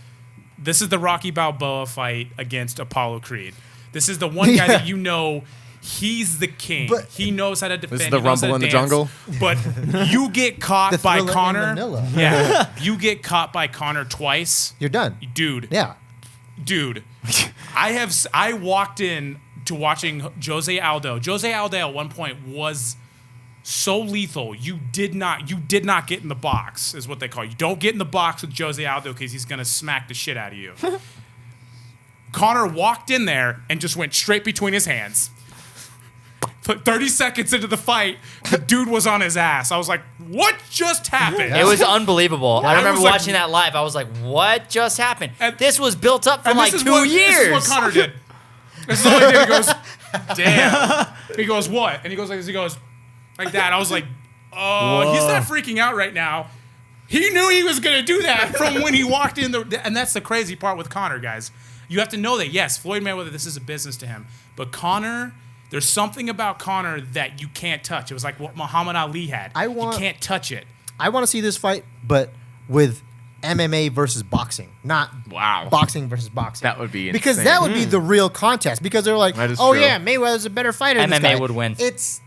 This is the Rocky Balboa fight against Apollo Creed. This is the one guy that you know. He's the king. But- He knows how to defend. This is the he knows how Rumble to in the dance. Jungle? But you get The caught by Thriller in Conor. Manila. Yeah, you get caught by Conor twice, You're done. dude. Yeah. Dude, I walked in to watching Jose Aldo. Jose Aldo at one point was so lethal. You did not get in the box, is what they call it. You don't get in the box with Jose Aldo because he's gonna smack the shit out of you. Conor walked in there and just went straight between his hands. Put 30 seconds into the fight, the dude was on his ass. I was like, what just happened? It was unbelievable. I I remember was like- watching that live. I was like, what just happened? And- This was built up for And like this is 2 years. This is what Conor did. This is what he did. He goes, damn. He goes, what? And he goes like that. I was like, oh, he's not freaking out right now. He knew he was going to do that from when he walked in. And that's the crazy part with Conor, guys. You have to know that, yes, Floyd Mayweather, this is a business to him. But Conor, there's something about Conor that you can't touch. It was like what Muhammad Ali had. You can't touch it. I want to see this fight, but with MMA versus boxing, not Wow. boxing versus boxing. That would be because insane. that would be the real contest. Because they're like, That is oh true. yeah, Mayweather's a better fighter. than this MMA guy. would win. It's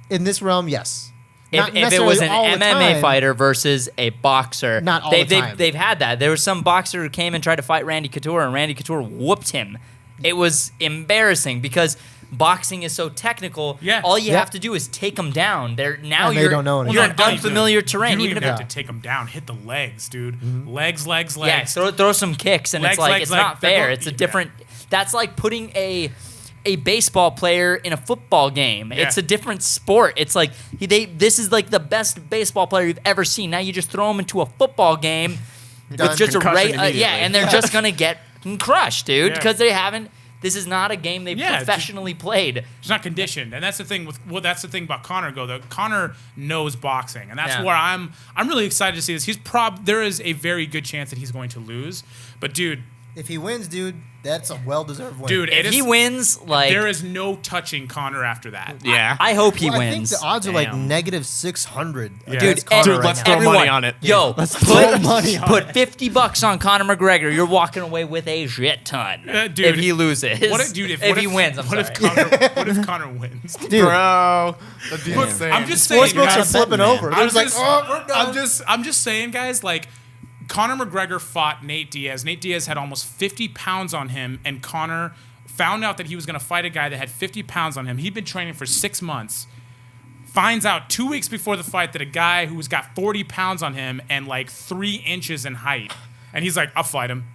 in this realm, yes. If Not it was an necessarily all the MMA time. fighter versus a boxer, Not all the time. They've had that. There was some boxer who came and tried to fight Randy Couture, and Randy Couture whooped him. It was embarrassing because boxing is so technical. Yeah. All you Yeah. have to do is take them down. Now And they you're don't know you're anything. in unfamiliar terrain. You don't Even even if have to take him down. Hit the legs, dude. Mm-hmm. Legs. yeah, throw some kicks, and it's Legs, like legs, it's legs. not They're fair. go- It's a yeah. different. That's like putting a baseball player in a football game. Yeah. It's a different sport. It's like this is like the best baseball player you've ever seen. Now you just throw him into a football game Done. with just Concussion yeah, immediately. and they're just gonna get crushed, dude, Yeah. because they haven't. This is not a game they've Yeah, it's professionally played. It's not conditioned, and that's the thing that's the thing about Conor. That Conor knows boxing, and that's Yeah. where I'm really excited to see this. There is a very good chance that he's going to lose, but dude, If he wins, dude, that's a well-deserved win. dude, If he wins, like there is no touching Conor after that. Yeah. I hope he Well, wins. I think the odds are like Damn. negative 600. Yeah. against Dude, Conor Dude, right let's now. throw everyone, money on it. Yo, throw money on put $50 on Conor McGregor. You're walking away with a shit ton. Dude, if he loses, What if, dude? If he wins, I'm what sorry. What if Conor wins? Dude, Bro. That'd be insane. I'm just saying, sportsbooks are guys, flipping over. They're I'm just like, just, oh, we're done. I'm just saying, guys, like Conor McGregor fought Nate Diaz. Nate Diaz had almost 50 pounds on him, and Conor found out that he was going to fight a guy that had 50 pounds on him. He'd been training for 6 months. Finds out 2 weeks before the fight that a guy who's got 40 pounds on him and like 3 inches in height, and he's like, I'll fight him.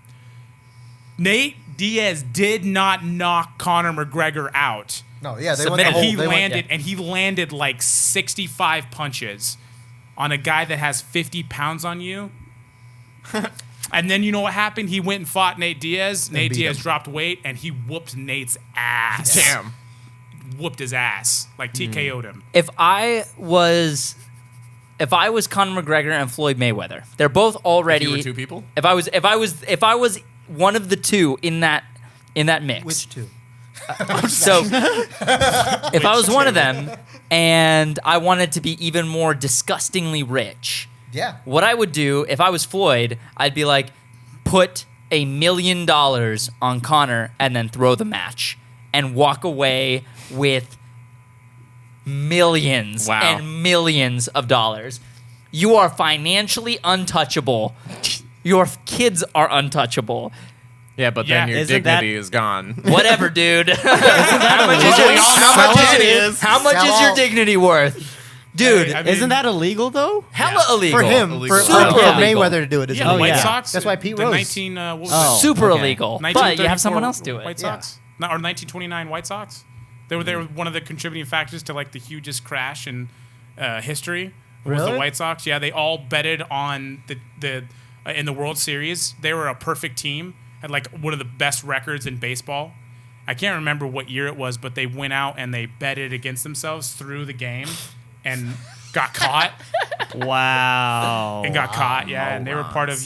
Nate Diaz did not knock Conor McGregor out. No, yeah, they Submitted. went the whole. He they went- landed and he landed like 65 punches on a guy that has 50 pounds on you. And then you know what happened? He went and fought Nate Diaz. Nate beat Diaz him. dropped weight and he whooped Nate's ass. Damn. Whooped his ass. Like TKO'd him. If I was Conor McGregor and Floyd Mayweather, they're both already. You were two people? If I was one of the two in that mix. Which two? So if I was one of them and I wanted to be even more disgustingly rich, Yeah. what I would do if I was Floyd, I'd be like, put $1 million on Conor and then throw the match and walk away with millions Wow. and millions of dollars. You are financially untouchable. Your kids are untouchable. Yeah, but Yeah, then your isn't that- dignity is gone. Whatever, dude. How much is your, how much Sell is your out. dignity worth? Dude, I mean, Isn't that illegal though? hella illegal. For him, Illegal. for, Super for illegal. Mayweather to do it is yeah, illegal. the White yeah. Sox. That's why Pete the Rose. 19, what was Oh. it? Super Okay. illegal. But you have someone 1934 else do it. White Yeah. Sox? No, or 1929 White Sox. They were one of the contributing factors to like the hugest crash in history. Was Really? the White Sox? Yeah, they all betted on the in the World Series. They were a perfect team, had like one of the best records in baseball. I can't remember what year it was, but they went out and they betted against themselves through the game and got caught. Wow. And got caught, yeah. And they were part of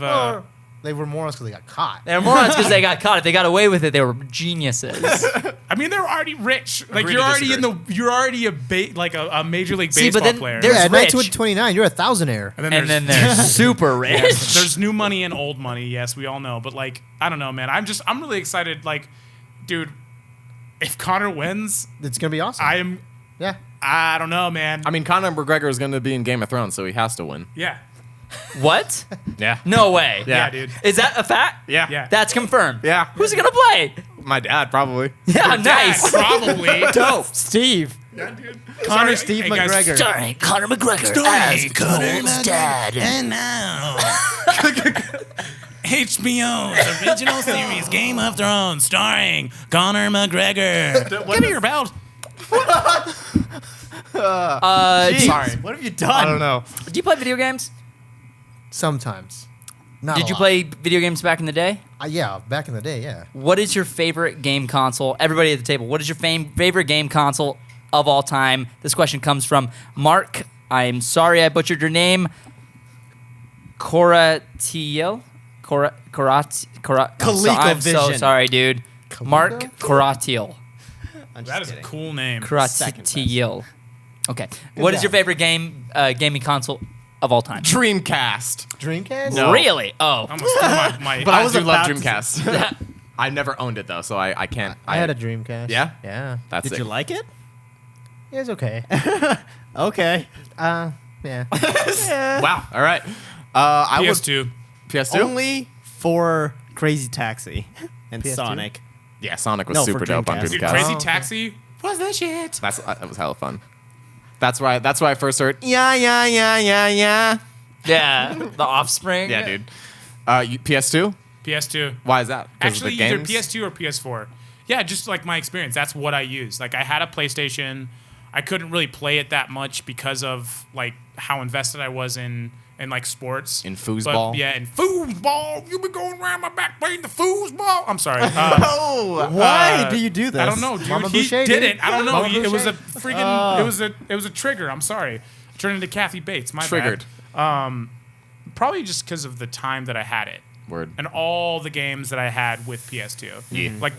Or they were morons because they got caught. They're morons because they got caught. If they got away with it, they were geniuses. I mean, they were already rich. Like Agree you're to already disagree. you're already a major league See, but baseball then player. there's Yeah, at rich. 1929, you're a thousandaire. And Then they're super rich. there's new money and old money. Yes, we all know. But like, I don't know, man. I'm really excited. Like, dude, if Connor wins, It's gonna be awesome. Yeah. I don't know, man. I mean, Conor McGregor is going to be in Game of Thrones, so he has to win. Yeah. What? Yeah. No way. Yeah, dude. Is that a fact? Yeah. Yeah. That's confirmed. Yeah. Who's he gonna play? My dad, probably. Yeah, Dad, nice. probably. Dope. Steve. Yeah, dude. Connor Sorry, Steve hey, guys, McGregor. Starring Conor McGregor as Cole's dad. And now, HBO's original series Game of Thrones, starring Conor McGregor. Give me your belt. Sorry. What have you done? I don't know. Do you play video games? Sometimes. Not Did a you lot. play video games back in the day? Yeah, back in the day, yeah. What is your favorite game console? Everybody at the table, what is your favorite game console of all time? This question comes from Mark. I'm sorry I butchered your name. Coratiel? I'm so ColecoVision. sorry, dude. Mark Coratiel. I'm That just is a kidding. cool name. Coratiel. Okay. What is your favorite gaming console of all time? Dreamcast. Dreamcast? No. Really? Oh. I almost threw my But I, was do love about to Dreamcast. I never owned it, though, so I can't. I had a Dreamcast. Yeah? Yeah. That's Did it. you like it? It was okay. Okay. Yeah. Wow. All right. I was PS2. PS2. Only for Crazy Taxi and PS2? Sonic. Yeah, Sonic was No, for super dope on Dreamcast. Dude, Dreamcast. Crazy Oh. Taxi was the shit. That was hella fun. That's why I first heard yeah. Yeah. The Offspring. Yeah, dude. PS2. PS2. Why is that? 'Cause of Actually, the either games? PS2 or PS4. Yeah, just like my experience. That's what I used. Like I had a PlayStation. I couldn't really play it that much because of like how invested I was in like sports. In foosball? But, yeah, in foosball. You been going around my back playing the foosball. I'm sorry. Why do you do this? I don't know, dude. Mama He Boucher, did dude. it. I don't know. Mama It was a Boucher. freaking. It was a trigger. I'm sorry. Turned into Kathy Bates. My Triggered. bad. Probably just because of the time that I had it. Word. And all the games that I had with PS2. Yeah. Like,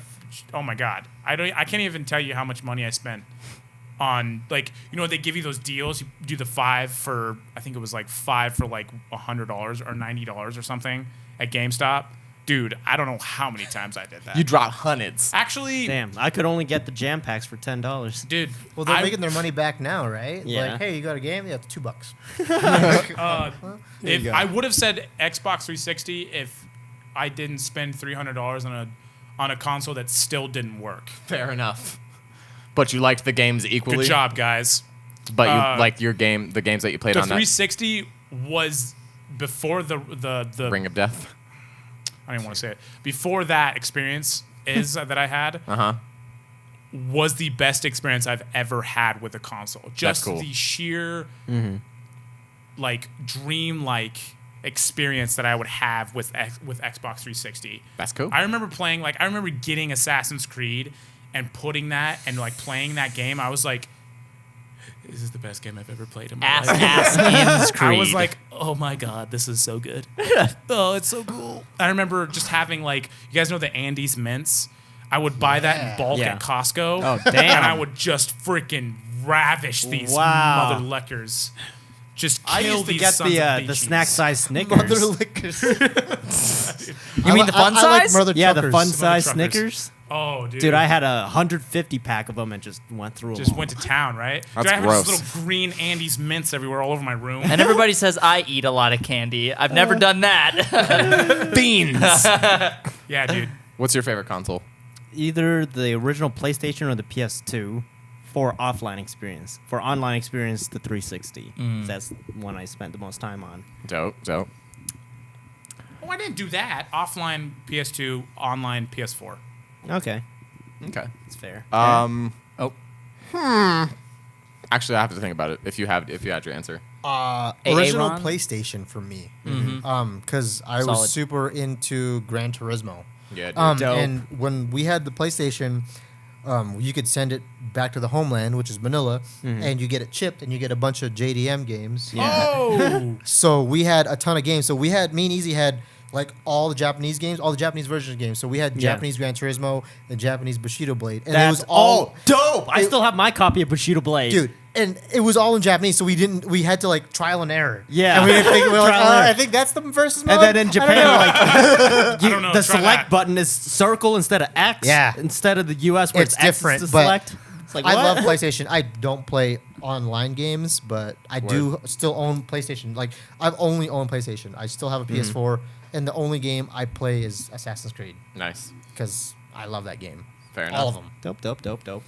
oh my god, I can't even tell you how much money I spent on, like, you know, they give you those deals. You do the 5 for, I think it was like 5 for like $100 or $90 or something at GameStop. Dude, I don't know how many times I did that. You drop hundreds. Actually, Damn, I could only get the jam packs for $10. dude. Well, they're I- making their money back now, right? Yeah. Like, hey, you got a game? Yeah, it's $2. If go. I would have said Xbox 360 if I didn't spend $300 on a console that still didn't work. Fair enough. But you liked the games equally. Good job, guys. But you liked the games that you played The on that 360 was before the Ring of Death. I didn't want to say it. Before that experience that I had Uh-huh. was the best experience I've ever had with a console. Just cool. the sheer like dream-like experience that I would have with Xbox 360. That's cool. I remember playing, like, I remember getting Assassin's Creed and putting that and like playing that game. I was like, this is the best game I've ever played in my life. Ass Creed. I was like, oh my god, this is so good. Oh, it's so cool. I remember just having, like, you guys know the Andes mints? I would buy that in bulk Yeah. at Costco. Oh, damn. And I would just freaking ravish these Wow. mother lickers. Just kill I used to these get sons of the bitches. snack size Snickers. Mother lickers. You mean the fun I like size? Mother Yeah, the Truckers. fun size truckers. Snickers. Oh, dude. Dude, I had 150 pack of them and just went through just them. went to town, right? That's Dude, I have gross. these little green Andes mints everywhere all over my room. And everybody says I eat a lot of candy. I've never done that. Beans. Yeah, dude. What's your favorite console? Either the original PlayStation or the PS2 for offline experience. For online experience, the 360. That's one I spent the most time on. Dope. Oh, I didn't do that. Offline PS2, online PS4. Okay, Okay. that's fair. oh, Actually, I have to think about it. If you had your answer. Original Ron? PlayStation for me. Because I Solid. was super into Gran Turismo. Yeah. Dude. Dope. And when we had the PlayStation, you could send it back to the homeland, which is Manila, and you get it chipped, and you get a bunch of JDM games. Oh, So we had a ton of games. So me and Easy had like all the Japanese games, all the Japanese versions of games. So we had Japanese Gran Turismo and Japanese Bushido Blade, and That's it was all dope. I still have my copy of Bushido Blade. dude. And it was all in Japanese, so we had to like trial and error. Yeah. and we had to think, we're like, Trial and error. I think that's the versus mode. And then in Japan, like I don't know. the Try select that. button is circle instead of X. Yeah. Instead of the US where It's it's, X different, is to but select. It's like, I what? love PlayStation. I don't play online games, but I do still own PlayStation. Like I've only owned PlayStation. I still have a PS4, and the only game I play is Assassin's Creed Nice. because I love that game. Fair enough. All of them. Dope.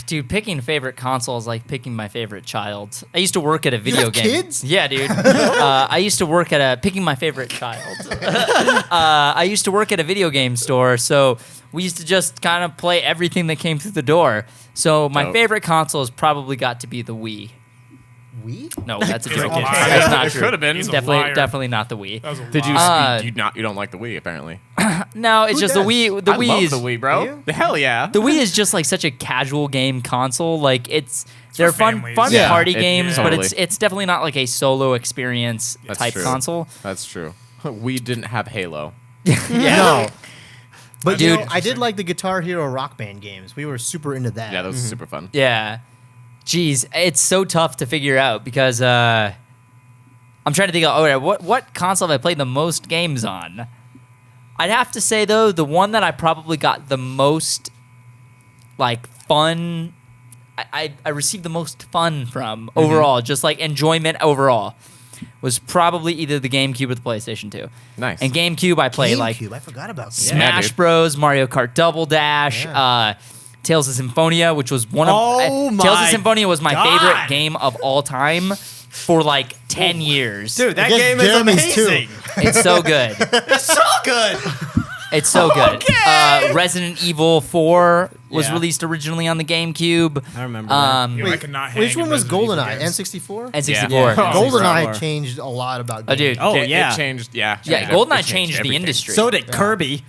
Dude, picking a favorite console is like picking my favorite child. I used to work at a video have game. kids? Yeah, dude. I used to work at picking my favorite child. I used to work at a video game store, so we used to just kind of play everything that came through the door. So my Dope. favorite console has probably got to be the Wii. Wii? No, that's a He's a joke. liar. That's not It true. could have been. He's a Definitely, liar. definitely not the Wii. That was a Did you? lie. You don't like the Wii apparently. No, it's Who just does? the Wii. The I Wii love is the Wii, bro. You? The hell yeah. The Wii is just like such a casual game console. Like they're for fun families. fun Yeah, party it- games, but totally. it's definitely not like a solo experience That's type true. console. That's true. We didn't have Halo. No. But Dude. I did like the Guitar Hero Rock Band games. We were super into that. Yeah, that was super fun. Yeah. Jeez, it's so tough to figure out because I'm trying to think of what console have I played the most games on? I'd have to say though, the one that I probably got the most like fun I received the most fun from overall, just like enjoyment overall, was probably either the GameCube or the PlayStation 2. Nice. And GameCube I play like GameCube, I forgot about that. Smash dude. Bros, Mario Kart Double Dash, Yeah. Tales of Symphonia, which was one of Oh Tales my of Symphonia was my God. favorite game of all time for like 10 years. Dude, that guess game Jeremy's is too. amazing. It's so good. It's so good. It's so good. Resident Evil 4 was Yeah. released originally on the GameCube. I remember that. You know, I could not hang Which in one was Resident Evil GoldenEye? games. N64? N64. Yeah. Oh, GoldenEye right. changed a lot about Oh, games. dude. Oh, It yeah. changed. Yeah. Yeah, it GoldenEye changed the everything. industry. So did Kirby.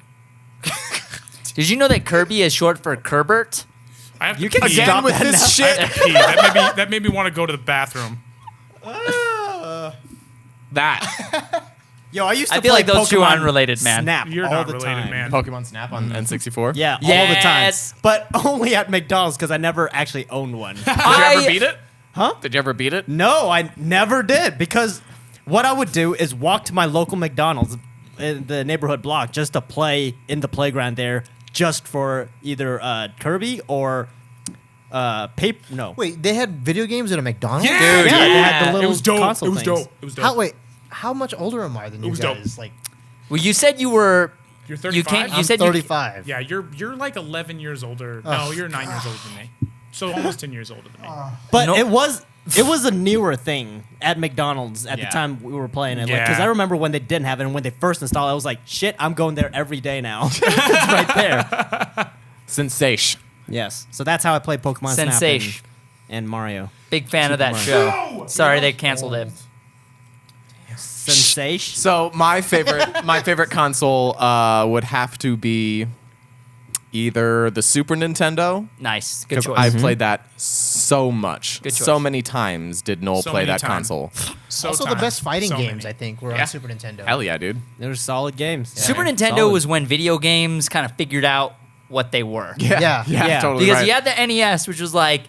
Did you know that Kirby is short for Kerbert? I have to You can pee. stop Again with that this now. shit. I have to pee. That made me want to go to the bathroom. That Yo, I used to I feel play like those two Pokemon are unrelated, man. Snap You're all not the related, time. man. Pokemon Snap on N64. Yeah, all the Yes. time. But only at McDonald's because I never actually owned one. Did you ever beat it? Huh? Did you ever beat it? No, I never did because what I would do is walk to my local McDonald's in the neighborhood block just to play in the playground there, just for either Kirby or paper. No, Wait, they had video games at a McDonald's? Yeah, yeah, dude. they had the It little was dope. console It was things. dope. It was dope. How much older am I than you was dope. guys? Like, Well, you said you were. You're You 35. can't. You I'm said 35. Yeah, you're like 11 years older. No, you're 9 years older than me. So almost 10 years older than me. but No. it was a newer thing at McDonald's at the Yeah. time we were playing it. Yeah. Because I remember when they didn't have it and when they first installed it, I was like, shit, I'm going there every day now. It's right there. Sensation. Yes. So that's how I played Pokemon Snap Sensation. and Mario. Big fan of that Mario. show. Sorry, they canceled it. Sensation. So my favorite console would have to be either the Super Nintendo. Nice. Good Because choice. I've played that so much. Good choice. So many times did Noel So play many that times. console. So also, the time. best fighting So games, many. I think, were Yeah. on Super Nintendo. Hell yeah, dude. They were solid games. Super Yeah. Nintendo Solid. was when video games kind of figured out what they were. Yeah. Yeah. totally Because right. you had the NES, which was like,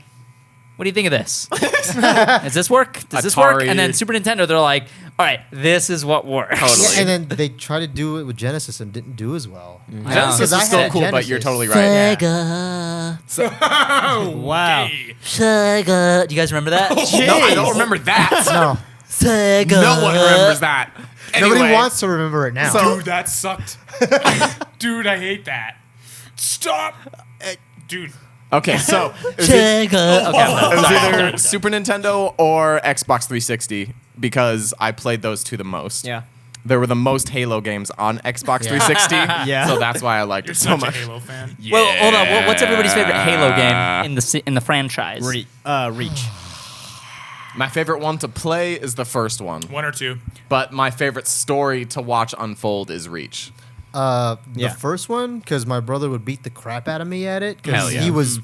what do you think of this? Does this work? Does this work? Atari. And then Super Nintendo, they're like, all right, this is what works. Totally. Yeah, and then they tried to do it with Genesis and didn't do as well. Genesis Because I is still had cool, but Genesis. you're totally right. Sega, Wow. Sega. Do you guys remember that? No, I don't remember that. No, Sega. No one remembers that. nobody Anyway, wants to remember it now. Dude, that sucked. Dude, I hate that. Stop. Dude. Okay, so it was, Sega. Okay, it was either Super Nintendo or Xbox 360 because I played those two the most. Yeah. there were the most Halo games on Xbox 360. Yeah. So that's why I liked You're it so such a much. Halo fan. Well, hold on. What's everybody's favorite Halo game in the franchise? Reach. My favorite one to play is the first one, 1 or 2. but my favorite story to watch unfold is Reach. Yeah. The first one, because my brother would beat the crap out of me at it. Hell Because yeah. he was,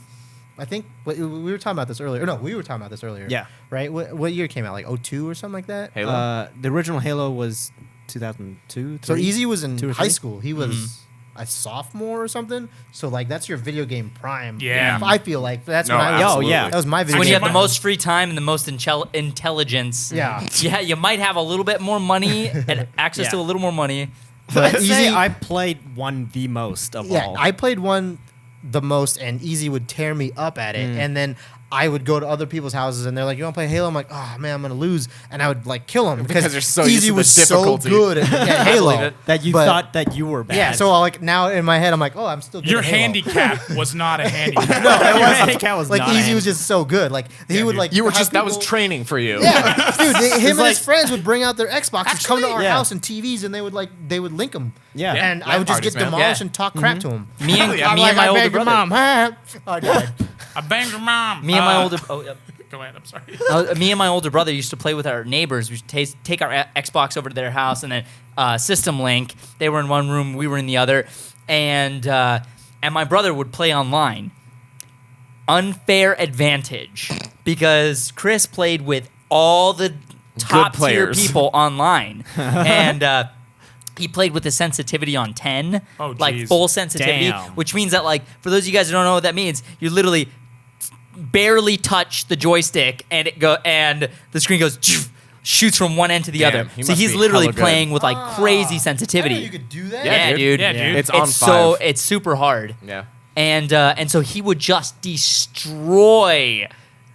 I think, we were talking about this earlier. No, we were talking about this earlier. Yeah. Right? What year it came out? Like 02 or something like that? Halo. The original Halo was 2002. So Easy was in 2 or high 3? school. He was a sophomore or something. So, like, that's your video game prime. Yeah. I feel like that's No, when I was. absolutely. yeah. That was my video When you game. have the most free time and the most intelligence, Yeah. you might have a little bit more money and access to a little more money. But I'd say Easy, I played one the most of yeah, all. I played one the most, and Easy would tear me up at it, and then I would go to other people's houses, and they're like, "You want to play Halo?" I'm like, "Oh man, I'm gonna lose," and I would like kill them Because they're so used Easy to the was so difficulty. good at Halo that you But- thought that you were bad. Yeah, so like now in my head, I'm like, "Oh, I'm still good Your at Halo." handicap was not a handicap. No, it Your wasn't. handicap was Like not a Easy was just so good. Like he would dude. like You were have just that was people- training for you. Yeah, dude. Him and like- his friends would bring out their Xboxes, come to our Yeah. house and TVs, and they would link them. Yeah. and I would just parties, get man. demolished Yeah. and talk crap to him. Me and, yeah. me and my I older begged your brother. mom. I died. I banged your mom. Me and my older. Oh, yep. Go ahead. I'm sorry. Me and my older brother used to play with our neighbors. We would take our Xbox over to their house and then System Link. They were in one room, we were in the other, and my brother would play online. Unfair advantage because Chris played with all the top tier players. people online, and he played with the sensitivity on 10, Oh, like geez. full sensitivity, Damn. which means that like for those of you guys who don't know what that means, you literally barely touch the joystick and the screen goes shoots from one end to the Damn, other. he So must he's be literally hella good. playing with like crazy I didn't sensitivity. know you could do that. Yeah, dude. Yeah, dude. It's on so 5. it's super hard. Yeah. And so he would just destroy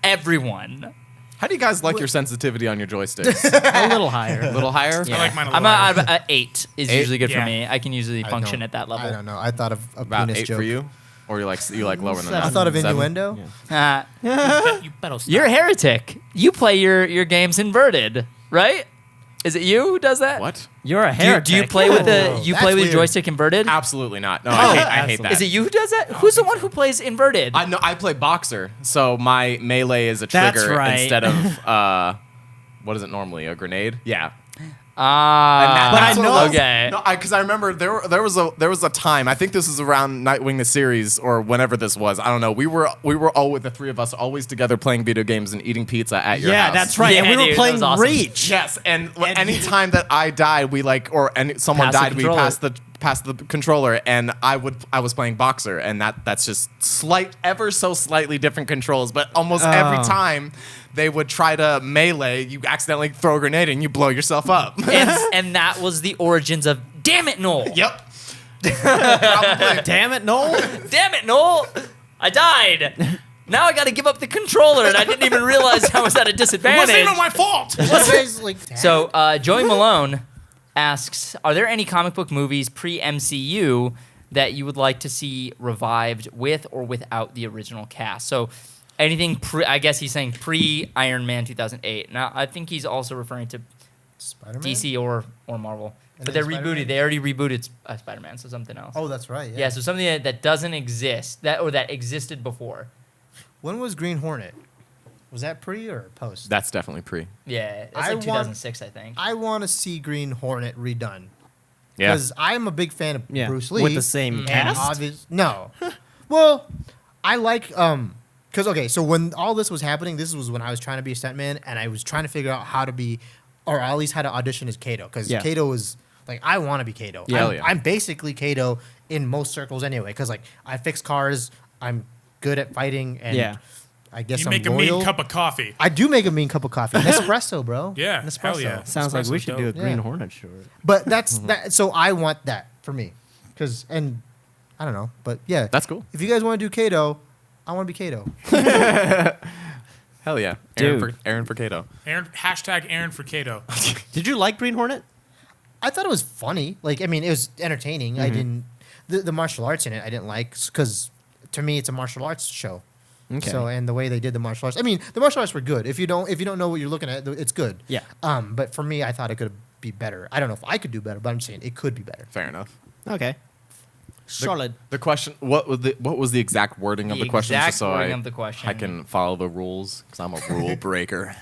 everyone. How do you guys like your sensitivity on your joysticks? a little higher. A little higher? I like mine a I'm little higher. at 8 is 8? usually good Yeah. for me. I can usually I function don't- at that level. I don't know. I thought of a About penis 8 joke. for you? Or you like lower than that? I thought of 7? innuendo. You better stop. You're a heretic. You play your games inverted, right? Is it you who does that? What? You're a Do you, heretic. do you play with the Oh, you that's play with weird. the joystick inverted? Absolutely not. No, Oh, I hate that. Is it you who does that? Who's the one who plays inverted? I know I play boxer, so my melee is a That's trigger right. instead of what is it normally? A grenade? Yeah. But I know- Okay. No, because I remember there was a time. I think this was around Nightwing the series or whenever this was. I don't know. We were all with the three of us always together playing video games and eating pizza at your house. Yeah, that's right. Yeah, and we dude, were that playing was awesome. Reach. Yes, and any time that I died, we someone Pass the died, we controller. passed the controller, and I was playing boxer, and that's just ever so slightly different controls, but almost every time they would try to melee, you accidentally throw a grenade and you blow yourself up. and that was the origins of damn it, Noel. Yep. Probably. Damn it, Noel. Damn it, Noel. I died. Now I got to give up the controller, and I didn't even realize I was at a It wasn't disadvantage. even my fault. So Joey Malone asks, are there any comic book movies pre-MCU that you would like to see revived with or without the original cast? So anything I guess he's saying pre-Iron Man 2008. Now, I think he's also referring to Spider-Man? DC or Marvel. And But then they're Spider-Man? rebooted. They already rebooted Spider-Man, so something else. Oh, that's right. Yeah, so something that doesn't exist, that existed before. When was Green Hornet? Was that pre or post? That's definitely pre. Yeah, that's I like want- 2006, I think. I want to see Green Hornet redone. Yeah. Because I'm a big fan of Yeah, Bruce Lee. with the same and cast? No. Well, I like because okay, so when all this was happening, this was when I was trying to be a stuntman, and I was trying to figure out how to be, or at least how to audition as Kato, because Yeah. Kato was like, I want to be Kato. Yeah, I'm, yeah. I'm basically Kato in most circles anyway, because like I fix cars, I'm good at fighting, and Yeah. I guess You I'm make a loyal. mean cup of coffee. I do make a mean cup of coffee. Nespresso, bro. Yeah, Nespresso. hell yeah. Sounds like we Espresso's should do a dope. Green Yeah. Hornet short. But that's that. So I want that for me, and I don't know, but yeah, That's cool. If you guys want to do Kato, I want to be Kato. Hell yeah. Dude. Aaron for Kato. Aaron for Kato. Did you like Green Hornet? I thought it was funny. Like, I mean, it was entertaining. I didn't the martial arts in it. I didn't like because to me it's a martial arts show. Okay. So and the way they did the martial arts. I mean, the martial arts were good. If you don't know what you're looking at, it's good. Yeah. But for me, I thought it could be be better. I don't know if I could do better, but I'm saying it could be better. Fair enough. Okay. Solid. The question. What was the exact wording of The the question? exact Just so wording of the question. I can follow the rules because I'm a rule breaker.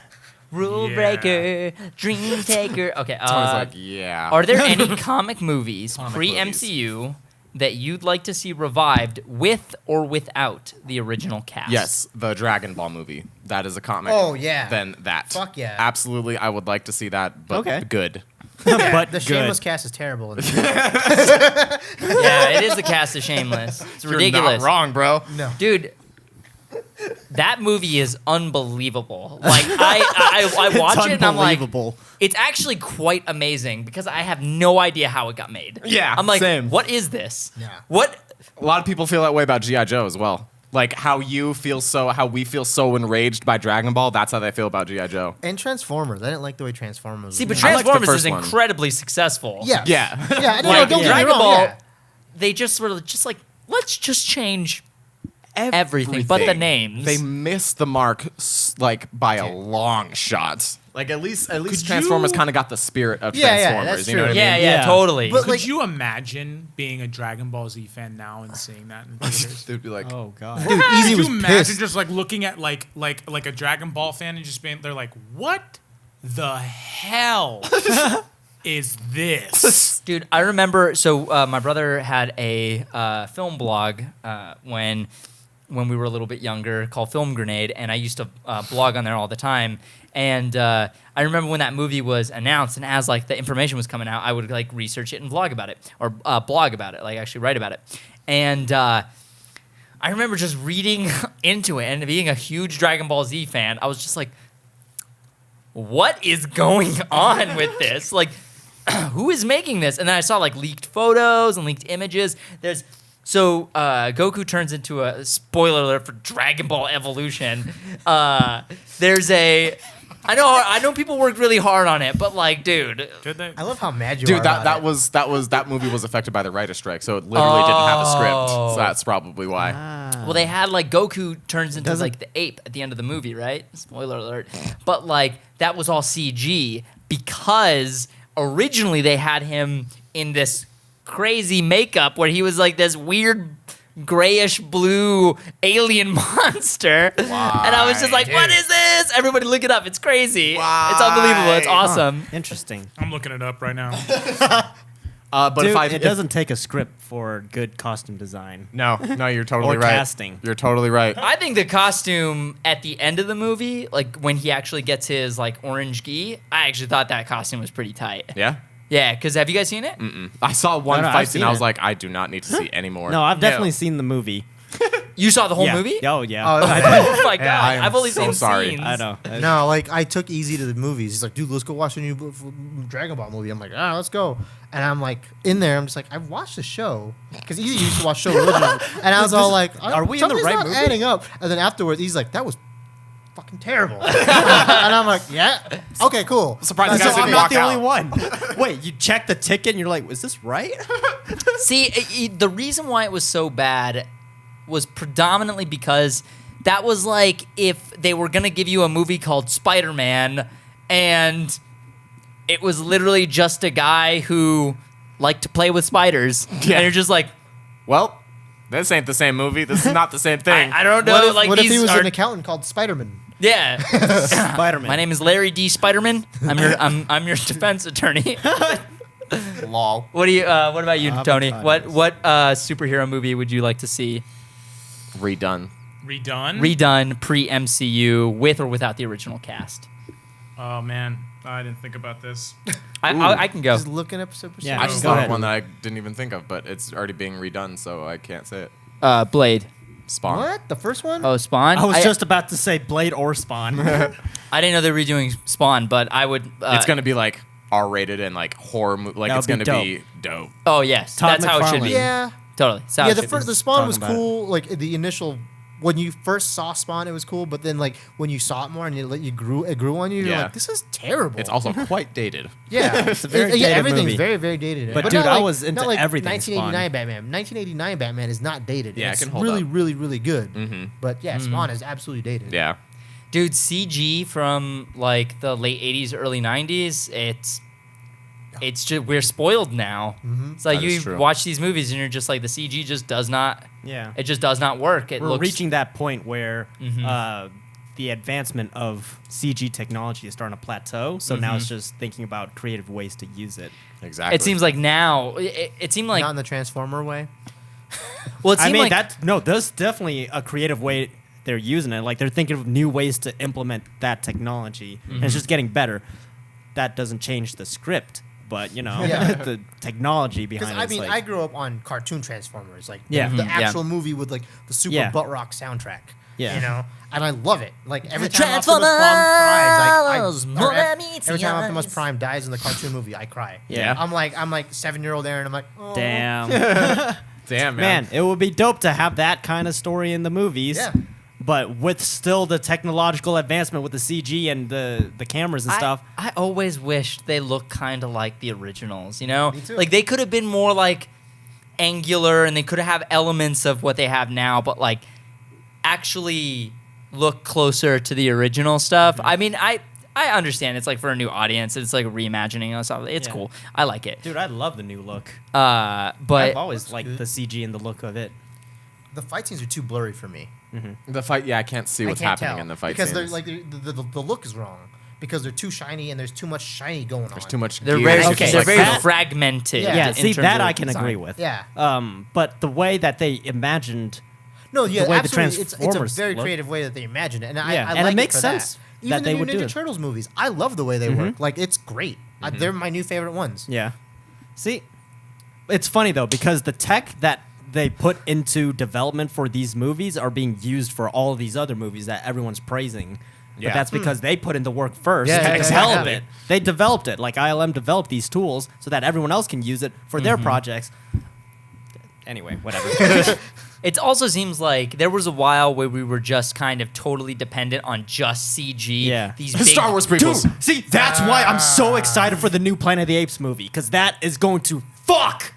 Rule Yeah. breaker, dream taker. Okay. Tony's like, yeah. Are there any comic movies Comic pre-MCU that you'd like to see revived with or without the original cast? Yes, the Dragon Ball movie. That is a comic. Oh, yeah. Then that. Fuck yeah. Absolutely, I would like to see that, but Okay. good. But The good. Shameless cast is terrible. Yeah, it is the cast of Shameless. It's ridiculous. You're not wrong, bro. No. Dude, that movie is unbelievable. Like I watch it and I'm like, unbelievable. it's actually quite amazing because I have no idea how it got made. Yeah, I'm like, same. what is this? Yeah. What? A lot of people feel that way about G.I. Joe as well. Like how we feel so enraged by Dragon Ball, that's how they feel about G.I. Joe. And Transformers. I didn't like the way Transformers. See, but was. I like the Transformers is first one. incredibly successful. Yes. Yeah. Yeah. No, Like don't get me Dragon wrong. Ball, Yeah. they just sort of just like let's just change everything but the names. They missed the mark like by a long shot. Like at least Transformers you- kind of got the spirit of Yeah, yeah, Transformers. that's You know true. what I mean? yeah, Yeah. totally. But, Could like- you imagine being a Dragon Ball Z fan now and seeing that in theaters? They'd be like, Oh god. Dude, Easy Could was you imagine pissed. just like looking at like a Dragon Ball fan and just being they're like, what the hell is this? Dude, I remember. So my brother had a film blog when we were a little bit younger called Film Grenade, and I used to blog on there all the time. And I remember when that movie was announced, and as like the information was coming out, I would like research it and vlog about it or blog about it, like actually write about it. And I remember just reading into it and being a huge Dragon Ball Z fan. I was just like, what is going on with this? Like, who is making this? And then I saw like leaked photos and leaked images. So Goku turns into a spoiler alert for Dragon Ball Evolution. I know people worked really hard on it, but like, dude, Did they? I love how mad you dude, are. that about was that movie was affected by the writer's strike, so it literally didn't have a script. So that's probably why. well, they had like Goku turns into like the ape at the end of the movie, right? Spoiler alert. But like that was all CG because originally they had him in this crazy makeup where he was like this weird grayish blue alien monster. And I was just like, what is this? Everybody look it up. It's crazy. It's unbelievable. It's awesome. Interesting. I'm looking it up right now. But Dude, if it doesn't take a script for good costume design. no, you're totally Or right. casting. You're totally right. I think the costume at the end of the movie, like when he actually gets his like orange gi, I actually thought that costume was pretty tight. Yeah. Yeah, because have you guys seen it? I saw one No, I've fight scene. seen I was it. like, I do not need to see any more. No, I've definitely seen the movie. You saw the whole yeah. movie? Oh yeah. Oh, Oh my god! I am I've only so seen sorry. scenes. I know. No, like I took Easy to the movies. He's like, dude, let's go watch the new Dragon Ball movie. I'm like, let's go. And I'm like, in there, I'm just like, I've watched the show because Easy used to watch show originally, and I was all like, are we in the something's right not movie? adding up. And then afterwards, he's like, that was fucking terrible. And I'm like, yeah, okay, cool. Surprised you So guys I'm didn't not walk the only out. one. Wait, you check the ticket and you're like, is this right? See, the reason why it was so bad was predominantly because that was like if they were gonna give you a movie called Spider-Man, and it was literally just a guy who liked to play with spiders, Yeah. and you're just like, Well, this ain't the same movie. This is not the same thing. I don't know. What if he these was are- an accountant called Spider-Man? Yeah. Spider-Man. My name is Larry D. Spiderman. I'm your defense attorney. Lol. What do you? What about you, Tony? Avocados. What superhero movie would you like to see Redone. Redone? redone pre-MCU with or without the original cast? Oh man, I didn't think about this. I can go. Just looking up Super Yeah, I Series. just go thought ahead. of one that I didn't even think of, but it's already being redone, so I can't say it. Blade. Spawn. What? The first one? Oh, Spawn. I was just about to say Blade or Spawn. I didn't know they were redoing Spawn, but I would. It's gonna be like R-rated and like horror. Like That it's would gonna be be dope. Oh yes, Todd that's how it should be. McFarlane. Yeah. Totally. That's how Yeah, it the should first be. the Spawn was talking about cool. Like the initial, when you first saw Spawn, it was cool. But then like when you saw it more and it grew on you, you're Yeah. like, this is terrible. It's also quite dated. yeah, It's a very yeah, dated everything's movie. very very dated. But not dude, I like- was into not like everything 1989 Batman. 1989 Batman is not dated. Yeah, it it's can hold really up. really really good. Mhm. But yeah, Spawn is absolutely dated. Yeah. Dude, CG from like the late '80s, early '90s. it's just we're spoiled now. It's like That is you true. watch these movies and you're just like the CG just does not. Yeah. It just does not work. It We're looks reaching that point where the advancement of CG technology is starting to plateau. So now it's just thinking about creative ways to use it. Exactly. It seems like now. It seemed like Not in the Transformer way. well. It I seemed mean, like there's definitely a creative way they're using it. Like they're thinking of new ways to implement that technology, and it's just getting better. That doesn't change the script, but Yeah. the technology Because behind it. I is mean, like, I grew up on cartoon Transformers, like Yeah. the Mhm. Yeah. actual movie with like the super Yeah. butt rock soundtrack. Yeah. And I love it. Like every time Optimus Prime cries, Transformers, or Mommy every time Optimus Tias. Prime dies in the cartoon movie, I cry. Yeah. I'm like 7-year-old Aaron. I'm like, oh. damn. Damn, man. Man, it would be dope to have that kind of story in the movies. Yeah. But with still the technological advancement with the CG and the cameras and stuff. I always wished they looked kind of like the originals. You know, Me too. like they could have been more like angular, and they could have elements of what they have now, but like actually look closer to the original stuff. I mean, I understand it's like for a new audience, it's like reimagining and stuff. It's Yeah. cool. I like it. Dude, I love the new look. But I've always liked the CG and the look of it. The fight scenes are too blurry for me. The fight, I can't see what's I can't happening tell in the fight because scenes. they're like the look is wrong because they're too shiny and there's too much shiny going on. There's too much they're gear. very, Okay, they're like very that- fragmented. Yeah, in see, terms that of I can design. agree with. Yeah. But the way that they imagined. No, yeah, the way the absolutely. It's a Transformers very look. creative way that they imagine it, and Yeah, I and like it makes for sense That. that Even they the would new do Ninja it. Turtles movies, I love the way they work. Like it's great. They're my new favorite ones. Yeah. See, it's funny though because the tech that they put into development for these movies are being used for all of these other movies that everyone's praising. Yeah. But that's because they put in the work first Yeah, to yeah, develop exactly. it. They developed it. Like ILM developed these tools so that everyone else can use it for their projects. Anyway, whatever. It also seems like there was a while where we were just kind of totally dependent on just CG. Yeah. These big, Star Wars prequels. Dude, see, that's why I'm so excited for the new Planet of the Apes movie because that is going to fuck.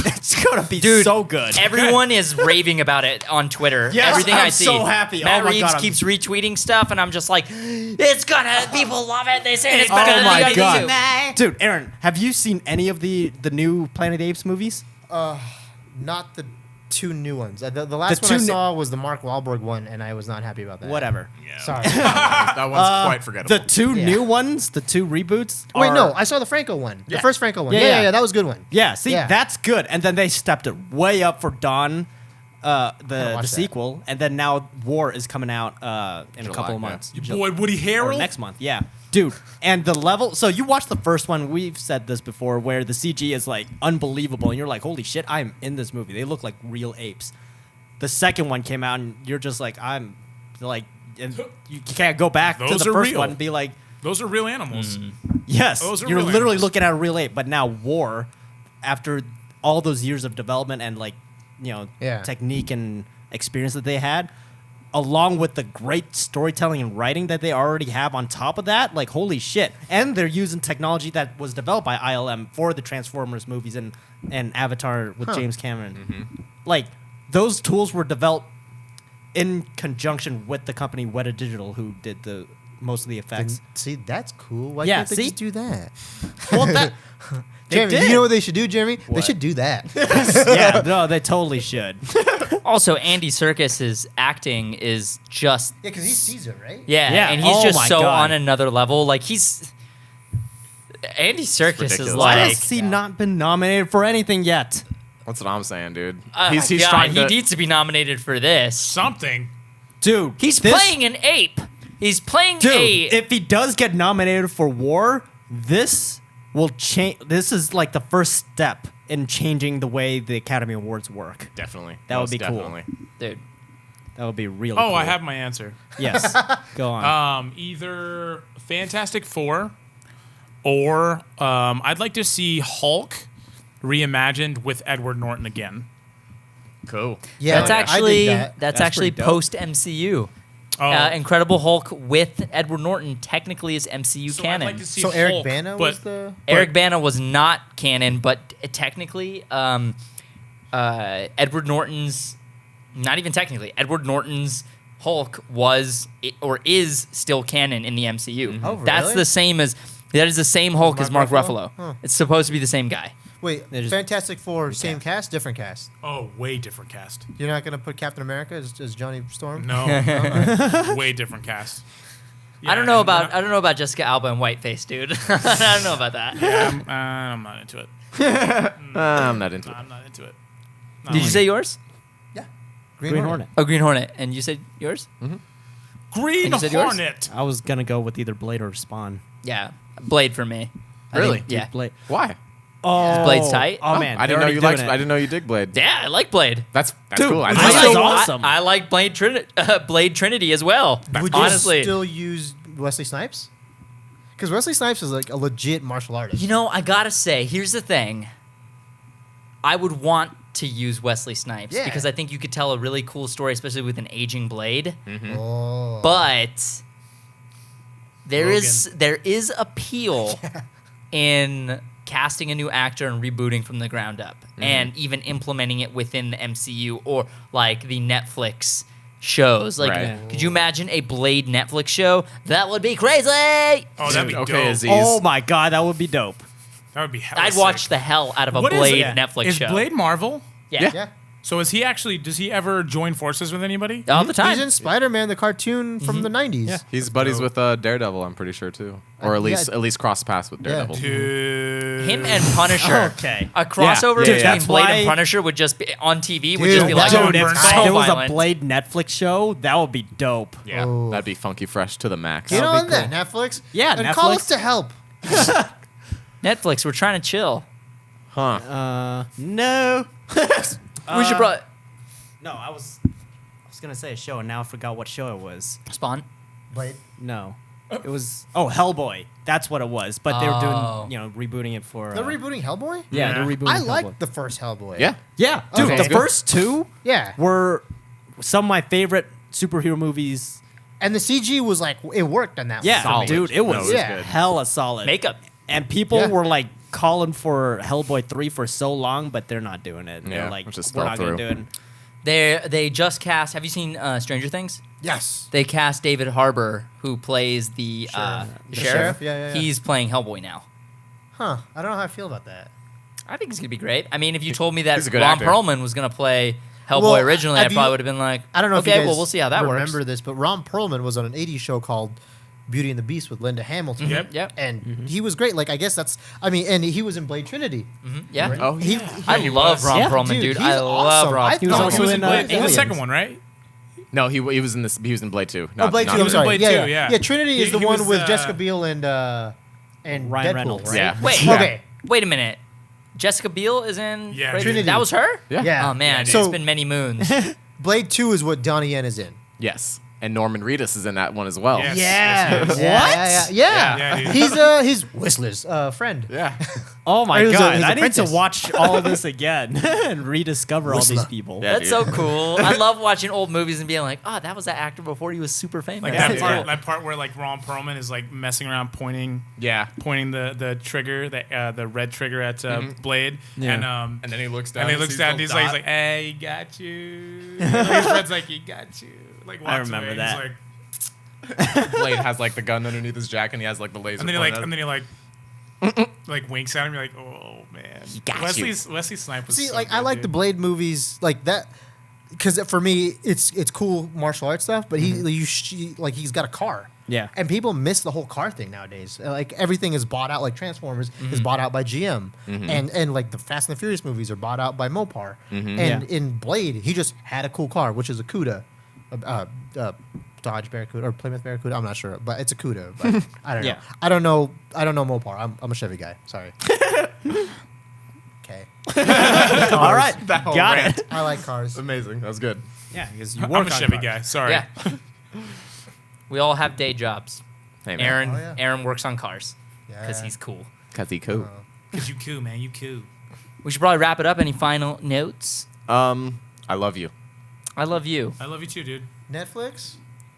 It's gonna be Dude, so good. Everyone is raving about it on Twitter. Yes, Everything I'm I see. so happy. Matt Oh my Reeves God, keeps retweeting stuff, and I'm just like, it's gonna. People love it. They say it's Oh gonna my be God. YouTube. Dude, Aaron, have you seen any of the new Planet of the Apes movies? Not the two new ones. The last The one I two saw was the Mark Wahlberg one, and I was not happy about that. Whatever. Sorry. That one's quite forgettable. The two Yeah. new ones, the two reboots. Wait, are- no, I saw the Franco one. The first Franco one. Yeah, Yeah, yeah. that was a good one. Yeah, see, Yeah. that's good. And then they stepped it way up for Dawn, the watch that. sequel, and then now War is coming out in a July, couple of yeah. months. Your boy Woody Or Harrell. next month, yeah. Dude, and the level. So you watched the first one. We've said this before, where the CG is like unbelievable, and you're like, "Holy shit, I'm in this movie." They look like real apes. The second one came out, and you're just like, "I'm like," and you can't go back to Those the are first real. one and be like, Those are real animals. "Yes, Those are you're real literally animals. looking at a real ape." But now War, after all those years of development and like, Yeah. technique and experience that they had, along with the great storytelling and writing that they already have on top of that, like holy shit. And they're using technology that was developed by ILM for the Transformers movies and Avatar with James Cameron. Like those tools were developed in conjunction with the company Weta Digital who did the most of the effects. See, that's cool. Why Yeah, can't they see? just do that? Well, that they Jeremy, did. you know what they should do, Jeremy? They What? should do that. Yeah, no, they totally should. Also, Andy Serkis's acting is just Yeah, because he's Caesar, right? yeah, and he's Oh just my so God. on another level. Like Andy Serkis is ridiculous. Why like. has he not been nominated for anything yet? That's what I'm saying, dude. He's trying he to. needs to be nominated for this. Something. Dude, He's this- playing an ape. He's playing Dude, a. if he does get nominated for War, this will change. This is like the first step in changing the way the Academy Awards work. Definitely. That would Most be cool. definitely. Dude, That would be real. Oh, cool. I have my answer. Yes. Go on. Either Fantastic Four or I'd like to see Hulk reimagined with Edward Norton again. Cool. Yeah, that's I dig actually that. that's That's actually pretty dope. post MCU. Oh, Incredible Hulk with Edward Norton technically is MCU so I'd canon. like to see So Eric Hulk, Bana but was the. Eric Bana was not canon, but technically, Edward Norton's not even technically. Edward Norton's Hulk was or is still canon in the MCU. Oh, That's really? the same as That is the same Hulk as Mark Mark Ruffalo. Ruffalo? Huh. It's supposed to be the same guy. Wait, They're just- Fantastic Four, same cast, different cast. Oh, way different cast. You're not gonna put Captain America as Johnny Storm? No, way different cast. I don't Yeah, know and about Jessica Alba and whiteface, dude. I don't know about that. I'm not into it. I'm not into it. I'm not into it. Did you say yours? Yeah. Green Hornet. Oh, Green Hornet. And you said yours? Green And you said yours? Hornet? I was gonna go with either Blade or Spawn. Yeah. Blade for me. I Really? think- yeah. Blade. Why? Oh, Blade's tight? Oh man, I they're didn't know already you doing liked. it. I didn't know you dig Blade. Yeah, I like Blade. That's Dude, cool. I this like is it. awesome. I like Blade Trinity as well. Would you Honestly. still use Wesley Snipes? Because Wesley Snipes is like a legit martial artist. You know, I gotta say, here's the thing. I would want to use Wesley Snipes Yeah. because I think you could tell a really cool story, especially with an aging Blade. Oh. But there is appeal in casting a new actor and rebooting from the ground up, and even implementing it within the MCU or like the Netflix shows. Like, Right. could you imagine a Blade Netflix show? That would be crazy. Oh, that'd be Okay, dope. Aziz. Oh my god, that would be dope. That would be hella I'd watch sick. the hell out of a What is Blade it? Netflix Is show. Blade Marvel? Yeah. Yeah. So is he actually? Does he ever join forces with anybody? All the time. He's in Spider-Man, the cartoon from the 90s. Yeah. He's buddies with Daredevil. I'm pretty sure too, or at least cross paths with Daredevil. Dude. Him and Punisher. Okay. A crossover Yeah, yeah, between yeah. That's Blade why- and Punisher would just be on TV. Would Dude, just be like, that Dude, would if burn so there was violent. a Blade Netflix show, that would be dope. Yeah, Oh. that'd be funky fresh to the max. Get That would on be that, Netflix. Yeah, and call Netflix. us to help. Netflix, we're trying to chill. Huh? No. We should probably No, I was gonna say a show, and now I forgot what show it was. Spawn. Blade. No, it was Hellboy. That's what it was. But they were Oh. doing, rebooting it for. They're rebooting Hellboy? Yeah, Yeah. they're rebooting. I Hellboy. liked the first Hellboy. Yeah. Yeah, dude, Okay. the first two Yeah. were some of my favorite superhero movies. And the CG was like, it worked on that Yeah, one. dude, it was, No, it was Yeah. good. hella solid. Makeup. And people Yeah. were like calling for Hellboy 3 for so long, but they're not doing it. Yeah, They're like, which just we're fell not gonna through. do it. They just cast. Have you seen Stranger Things? Yes. They cast David Harbour, who plays the sheriff? Yeah. He's playing Hellboy now. Huh. I don't know how I feel about that. I think he's gonna be great. I mean, if you told me that He's a good Ron actor. Perlman was gonna play Hellboy Well, originally, I have probably you- would have been like, I don't know if okay, you guys well, we'll see how that remember works. this, but Ron Perlman was on an 80s show called Beauty and the Beast with Linda Hamilton. Yep. Yep. And he was great. Like, I guess and he was in Blade Trinity. Yeah. Oh, He, I he love was. Ron Yeah, Perlman, dude, dude. he's I love awesome. Ron. I He was thought also He was in in, Blade. He was the Aliens. second one, right? no, he was in this. He was in Blade 2. Oh, Blade 2. not I'm was in sorry. Blade Yeah, 2, yeah. yeah. Trinity is He- the he one was, with Jessica Biel and Ryan Deadpool, Reynolds. right? Yeah. Wait. Okay. Wait a minute. Jessica Biel is in. Yeah, Blade- Trinity. That was her. Yeah. Oh man, So- it's been many moons. Blade 2 is what Donnie Yen is in. Yes, and Norman Reedus is in that one as well. Yes. Yeah. Yes, Yeah. Yeah, dude. He's Whistler's friend. Yeah. Oh my He was god, his I need to apprentice. watch all of this again and rediscover all these Whistler. people. Yeah. That's so cool. I love watching old movies and being like, oh, that was that actor before he was super famous. Like That's that cool. part, that part where like Ron Perlman is like messing around pointing Yeah. the trigger, the red trigger at Blade, Yeah. and then he looks down. and he and looks sees down. the He's dot. like, "Hey, he got you." His friend's like, "He got you." Like walks I remember away. that. He's like, Blade has like the gun underneath his jacket, and he has like the laser. and then he pointed like, at and him. then he like winks at him. You're like, "Oh man." got Wesley Snipes was See, so like I good, like dude. the Blade movies like that because for me it's cool martial arts stuff. But he's got a car. Yeah. And people miss the whole car thing nowadays. Like everything is bought out. Like Transformers is bought out by GM, and like the Fast and the Furious movies are bought out by Mopar. And Yeah. in Blade, he just had a cool car, which is a Cuda, Dodge Barracuda or Plymouth Barracuda. I'm not sure, but it's a Cuda. But I don't know. Yeah. I don't know Mopar. I'm a Chevy guy. Sorry. Okay. All right, That whole got rant. it. I like cars. Amazing. That was good. Yeah, because you I'm work a on Chevy cars. guy. Sorry. Yeah. We all have day jobs. Hey, man. Aaron, Oh, yeah. Aaron works on cars Yeah. because he's cool. Cause he cool. Cause you cool, man. You cool. We should probably wrap it up. Any final notes? I love you. I love you I love you too, dude. Netflix,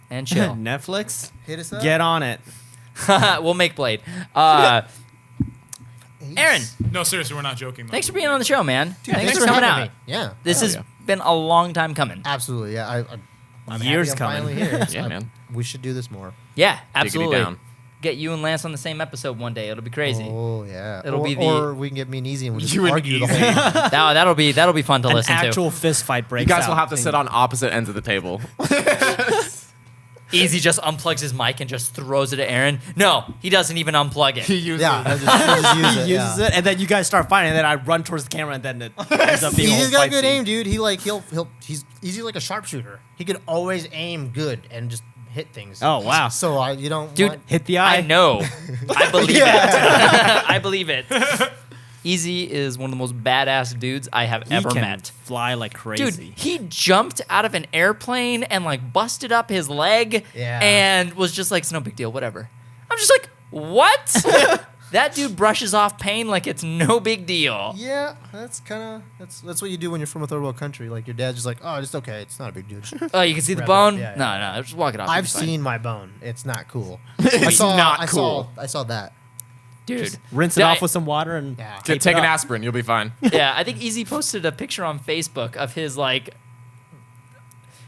and chill. Netflix, hit us up. get on it. We'll make Blade. Aaron, No, seriously, we're not joking. Though. thanks for being on the show, man. Dude, thanks for coming having out. me. Yeah. This Hell has yeah. been a long time coming. Absolutely. Yeah. I'm Years happy I'm coming. finally here. Yeah, man. We should do this more. Yeah, Diggity absolutely. down. get you and Lance on the same episode one day. It'll be crazy. Oh yeah. It'll be or we can get me and Easy and we'll just You and argue the Easy. whole time. That'll be fun to An listen actual fist fight You breaks guys out. will have to sit on opposite ends of the table. to. Easy just unplugs his mic and just throws it at Aaron. No, he doesn't even unplug it. Yeah, I just use it. He uses it, and then you guys start fighting, and then I run towards the camera, and then it ends up being a whole Easy's got fight good scene. aim, dude. He's Easy like a sharpshooter. He could always aim good and just hit things. Oh, wow. So you don't Dude, want, Hit the eye. I know. I believe it. I believe it. Easy is one of the most badass dudes I have He ever can met. fly like crazy. Dude, he jumped out of an airplane and like busted up his leg Yeah. and was just like, it's no big deal, whatever. I'm just like, what? That dude brushes off pain like it's no big deal. Yeah, that's that's what you do when you're from a third world country. Like your dad's just like, oh, it's okay, it's not a big deal. Oh, you can see the Rather, bone? yeah, No, just walk it off. I've It's fine. seen my bone. It's not cool. It's not cool. I saw that. Dude. Rinse it Yeah, off with some water and Yeah. tape Take it an up. aspirin, you'll be fine. Yeah, I think Easy posted a picture on Facebook of his like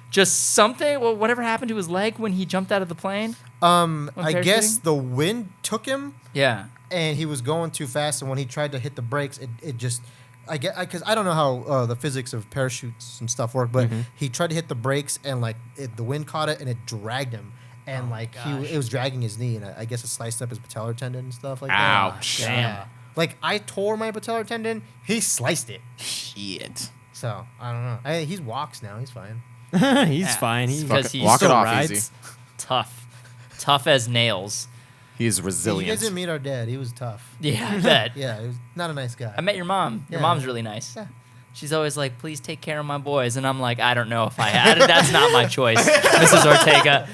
just something. Well, whatever happened to his leg when he jumped out of the plane? I guess parachuting? the wind took him, Yeah. and he was going too fast. And when he tried to hit the brakes, it just. Because I don't know how the physics of parachutes and stuff work, but he tried to hit the brakes and like the wind caught it and it dragged him, and it was dragging his knee, and I guess it sliced up his patellar tendon and stuff like that. Ouch. Yeah. Like I tore my patellar tendon, he sliced it. Shit. So I don't know. He walks now. He's fine. He's fine. He's Because he Walk it still off rides. easy. tough as nails. He's You resilient. guys didn't meet our dad. He was tough. Yeah, I bet. Yeah, he was not a nice guy. I met your mom. Your Yeah. mom's really nice. Yeah. She's always like, please take care of my boys. And I'm like, I don't know if I had. That's not my choice, Mrs. Ortega.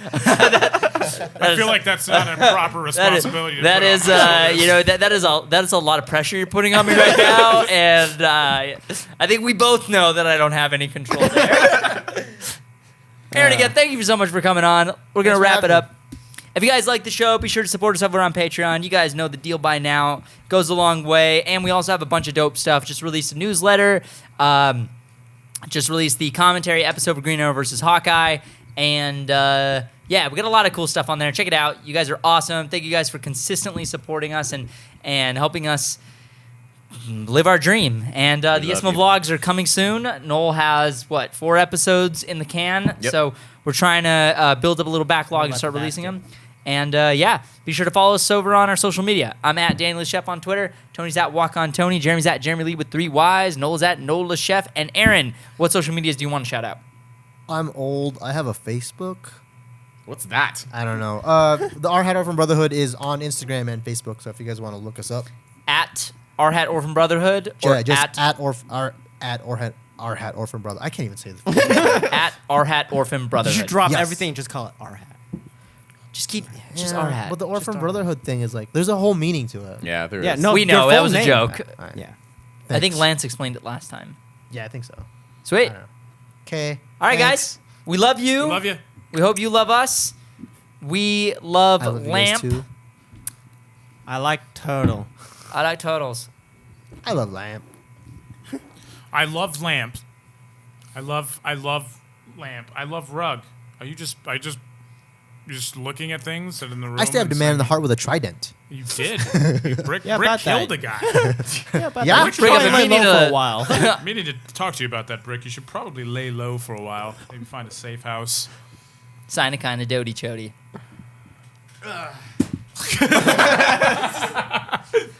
I feel like that's not a proper responsibility. That to is, put on my shoulders. that is a lot of pressure you're putting on me right now. And I think we both know that I don't have any control there. Aaron, again, thank you so much for coming on. We're going to Thanks for wrap it having up. If you guys like the show, be sure to support us over on Patreon. You guys know the deal by now. It goes a long way. And we also have a bunch of dope stuff. Just released a newsletter. Just released the commentary episode for Green Arrow versus Hawkeye. And yeah, we got a lot of cool stuff on there. Check it out. You guys are awesome. Thank you guys for consistently supporting us and helping us live our dream. And the love Ismo you. vlogs are coming soon. Noel has, 4 episodes in the can? Yep. So we're trying to build up a little backlog and About start the releasing basket. them. And yeah, be sure to follow us over on our social media. I'm at Daniel Chef on Twitter. Tony's at Walk On Tony. Jeremy's at Jeremy Lee with 3 Y's. Noel's at Nola Chef. And Aaron, what social medias do you want to shout out? I'm old. I have a Facebook. What's that? I don't know. The Our Hat Orphan Brotherhood is on Instagram and Facebook. So if you guys want to look us up, At Our Hat Orphan Brotherhood? Or yeah, just at Our Hat Orphan Brother. I can't even say this. at Our Hat Orphan You Brotherhood. should drop Yes. everything and just call it our hat. Just keep, just Yeah, Our Hat. But the Just Orphan Our Brotherhood thing is like, there's a whole meaning to it. Yeah, there is. Yeah, no, We know, your that full was a name. joke. All right. Yeah. I think Thanks. Lance explained it last time. Yeah, I think so. Sweet. Okay. All right, guys. We love you. Love you. We hope you love us. We love, I love you guys Lamp. too. I like turtle. I like turtles. I love Lamp. I love lamp. I love lamp. I love rug. Are you just looking at things that in the room? I stabbed a and man in the saying- heart with a trident. You did. You Brick Yeah, Brick about killed that. a guy. Yeah, but Yeah, we should Brick, probably I've been lay meaning low for to- a while. Meaning to talk to you about that, Brick. You should probably lay low for a while. Maybe find a safe house. Sign a kind of doty chody.